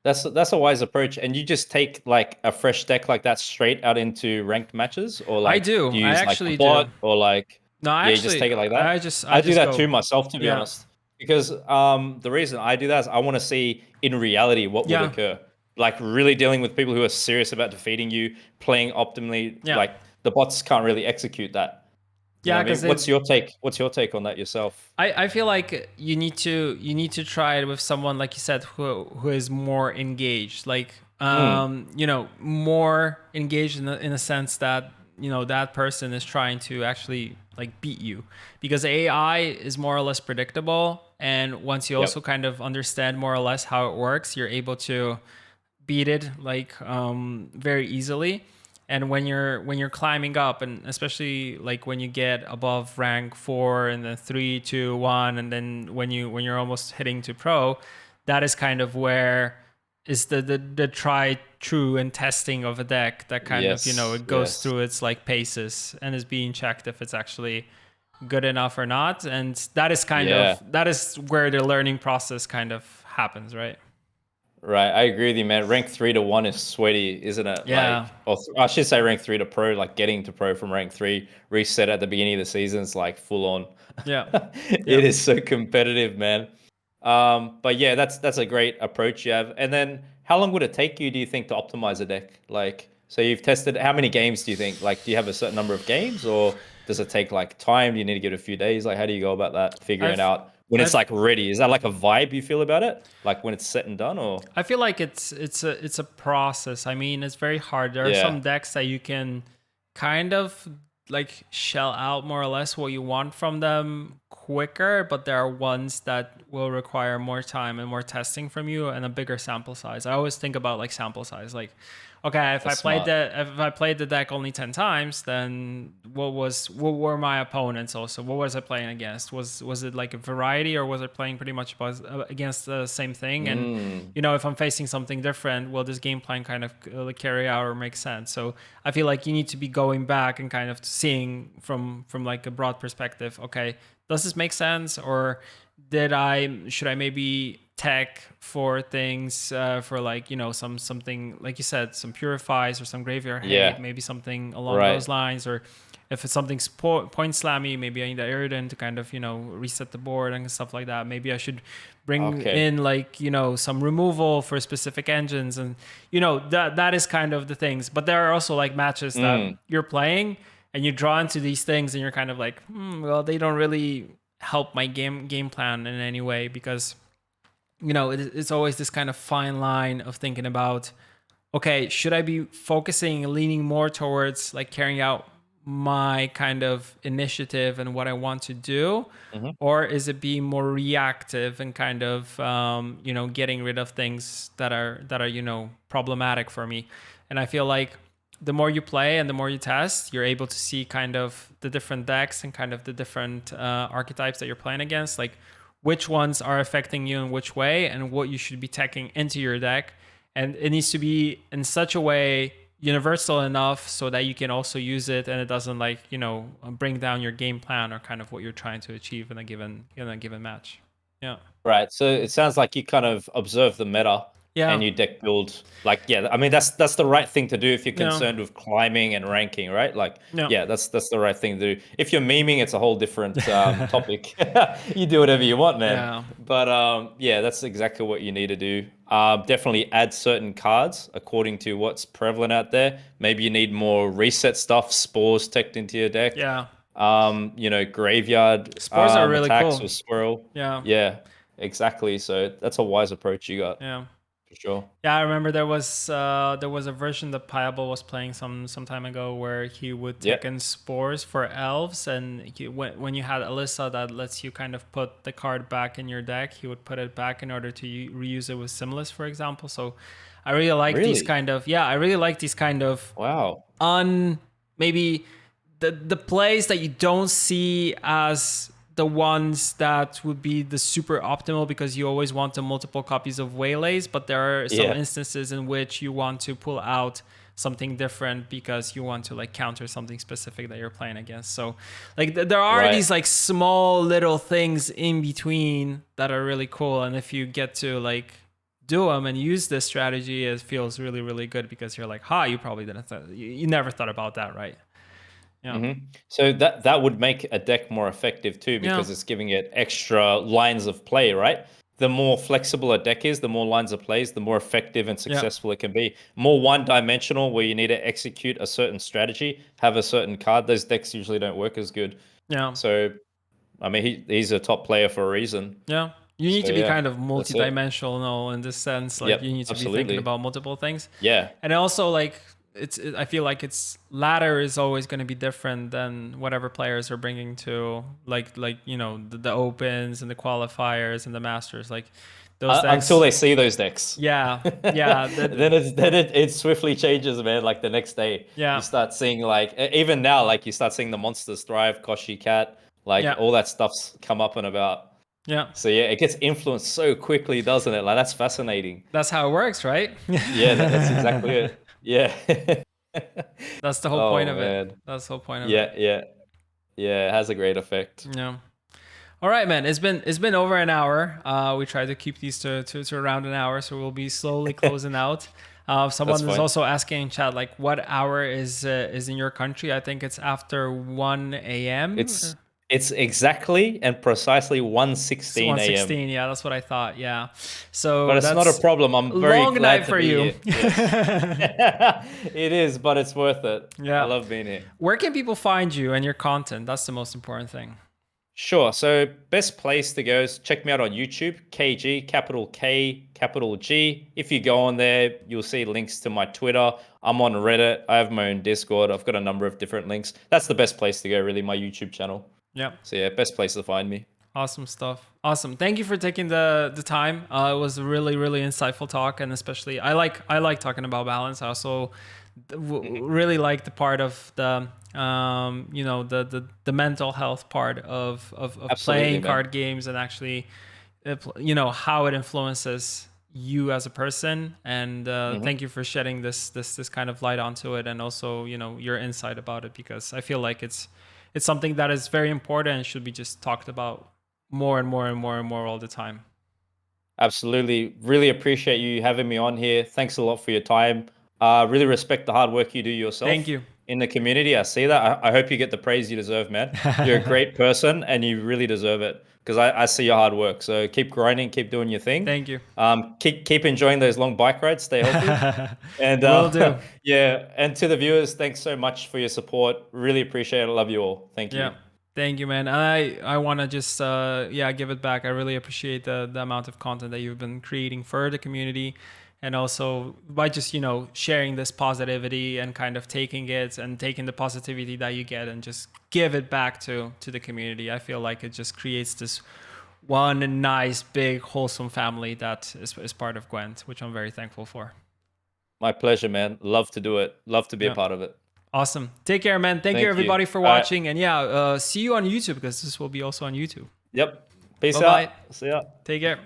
That's a wise approach. And you just take like a fresh deck like that straight out into ranked matches, or I like do. do you I use like a actually do. bot, or like No, I yeah, you just actually, take it like that. I I do just that go. too myself, to be Yeah. honest. Because the reason I do that is I want to see in reality what would Yeah. occur. Like really dealing with people who are serious about defeating you, playing optimally. Yeah. Like the bots can't really execute that. You know Yeah, what I because mean? What's your take? What's your take on that yourself? I feel like you need to try it with someone, like you said, who is more engaged, like Mm, more engaged in a sense that that person is trying to actually like beat you, because AI is more or less predictable, and once you also yep. kind of understand more or less how it works, you're able to beat it like very easily. And when you're climbing up, and especially like when you get above rank 4 and then 3, 2, 1, and then when you're almost hitting to pro, that is kind of where is the try true and testing of a deck, that kind of Yes. it goes Yes. through its like paces and is being checked if it's actually good enough or not. And Yeah. that is where the learning process kind of happens, right? Right, I agree with you, man. Rank 3 to 1 is sweaty, isn't it? Yeah. Like, or I should say rank 3 to pro, like getting to pro from rank 3, reset at the beginning of the season is like full on. Yeah. Yeah. It is so competitive, man. But yeah, that's a great approach you have. And then how long would it take you, do you think, to optimize a deck? Like, so you've tested how many games do you think? Like, do you have a certain number of games, or does it take like time? Do you need to give it a few days? Like, how do you go about that, figuring I've out when it's I've like ready? Is that like a vibe you feel about it? Like when it's set and done, or I feel like it's a process. I mean, it's very hard. There are yeah. some decks that you can kind of like shell out more or less what you want from them quicker, but there are ones that will require more time and more testing from you and a bigger sample size. I always think about like sample size. Like, okay, That's smart. if I played the deck only 10 times, then what were my opponents also? What was I playing against? Was it like a variety, or was I playing pretty much against the same thing? And Mm, if I'm facing something different, will this game plan kind of carry out or make sense? So I feel like you need to be going back and kind of seeing from like a broad perspective. Okay, does this make sense, or should I maybe tech for things for like something like you said, some purifies or some graveyard hate, yeah, maybe something along right. those lines, or if it's something point slammy, maybe I need the Aerodin to kind of reset the board and stuff like that. Maybe I should bring Okay. in like some removal for specific engines, and that is kind of the things. But there are also like matches that Mm, you're playing and you draw into these things, and you're kind of like, well, they don't really help my game plan in any way, because it's always this kind of fine line of thinking about, okay, should I be focusing, leaning more towards like carrying out my kind of initiative and what I want to do? Hmm. Or is it being more reactive and kind of getting rid of things that are problematic for me? And I feel like the more you play and the more you test, you're able to see kind of the different decks and kind of the different archetypes that you're playing against, like which ones are affecting you in which way and what you should be taking into your deck. And it needs to be in such a way universal enough so that you can also use it and it doesn't like bring down your game plan or kind of what you're trying to achieve in a given match. Yeah. Right. So it sounds like you kind of observe the meta Yeah. and you deck build. Like, yeah, I mean that's the right thing to do if you're Yeah. concerned with climbing and ranking, right? Like, Yeah. yeah, that's the right thing to do. If you're memeing, it's a whole different topic. You do whatever you want, man. Yeah. But yeah, that's exactly what you need to do. Definitely add certain cards according to what's prevalent out there. Maybe you need more reset stuff, spores teched into your deck. Yeah. Graveyard Spores are really attacks cool. with Squirrel. Yeah. Yeah, exactly. So that's a wise approach you got Yeah. for sure. Yeah, I remember there was a version that Piable was playing some time ago where he would Yeah, take in spores for elves, and when you had Alyssa that lets you kind of put the card back in your deck, he would put it back in order to reuse it with Simless, for example. So I really like these really. kind of I really like these kind of Wow. maybe the plays that you don't see as the ones that would be the super optimal because you always want the multiple copies of Waylays, but there are some Yeah. instances in which you want to pull out something different because you want to like counter something specific that you're playing against. So like there are Right. these like small little things in between that are really cool, and if you get to like do them and use this strategy, it feels really really good because you're like, you probably didn't you never thought about that, right? Yeah. So that would make a deck more effective too, Yeah. because it's giving it extra lines of play, right? The more flexible a deck is, the more lines of plays, the more effective and Yeah. successful it can be. More one-dimensional, where you need to execute a certain strategy, have a certain card. Those decks usually don't work as good. Yeah. So, I mean, he's a top player for a reason. Yeah. You need So to be yeah, kind of that's it. multi-dimensional in this sense. Like you Yep, need to be thinking absolutely. about multiple things. Yeah, And also like I feel like its ladder is always going to be different than whatever players are bringing to the opens and the qualifiers and the masters, like those until decks. they see those decks. Yeah. Yeah. Then it swiftly changes, man. Like the next day, you Yeah. start seeing like even now, like you start seeing the monsters thrive, Koshi Cat, like Yeah. all that stuff's come up and about. Yeah. So yeah, it gets influenced so quickly, doesn't it? Like that's fascinating. That's how it works, right? Yeah, that's exactly it. Yeah. That's the whole point Oh of it. man. That's the whole point of it. Yeah, yeah, yeah. It has a great effect. Yeah. All right, man. It's been over an hour. We try to keep these to around an hour, so we'll be slowly closing out. Someone That's is fine. also asking in chat, like, what hour is in your country? I think it's after 1 a.m. It's exactly and precisely 1:16 a.m. 1:16. Yeah, that's what I thought. Yeah, But so it's not a that's problem. a I'm very long glad night to for be you. here. Yes. It is, but it's worth it. I Yeah. love being here. Where can people find you and your content? That's the most important thing. Sure. So best place to go is check me out on YouTube, KG, capital K, capital G. If you go on there, you'll see links to my Twitter. I'm on Reddit. I have my own Discord. I've got a number of different links. That's the best place to go, really, my YouTube channel. Yeah. So yeah, best place to find me. Awesome stuff. Awesome. Thank you for taking the time. It was a really really insightful talk, and especially I like talking about balance. I also really like the part of the mental health part of Absolutely, playing man. card games and actually how it influences you as a person. And thank you for shedding this kind of light onto it, and also your insight about it, because I feel like it's something that is very important and should be just talked about more and more and more and more all the time. Absolutely. Really appreciate you having me on here. Thanks a lot for your time. Really respect the hard work you do Thank yourself you. in the community. I see that. I hope you get the praise you deserve, man. You're a great person and you really deserve it, because I see your hard work. So keep grinding, keep doing your thing. Thank you. Keep enjoying those long bike rides. Stay healthy. And Will do. yeah, and to the viewers, thanks so much for your support. Really appreciate it. Love you all. Thank you. Yeah. Thank you, man. I want to just give it back. I really appreciate the amount of content that you've been creating for the community, and also by just, you know, sharing this positivity and kind of taking it and taking the positivity that you get and just give it back to the community. I feel like it just creates this one nice, big, wholesome family that is part of Gwent, which I'm very thankful for. My pleasure, man. Love to do it. Love to be a Yeah. part of it. Awesome. Take care, man. Thank you, Thank you. everybody, for All right. watching. And yeah, see you on YouTube, because this will be also on YouTube. Yep. Peace Bye-bye. out. See ya. Take care.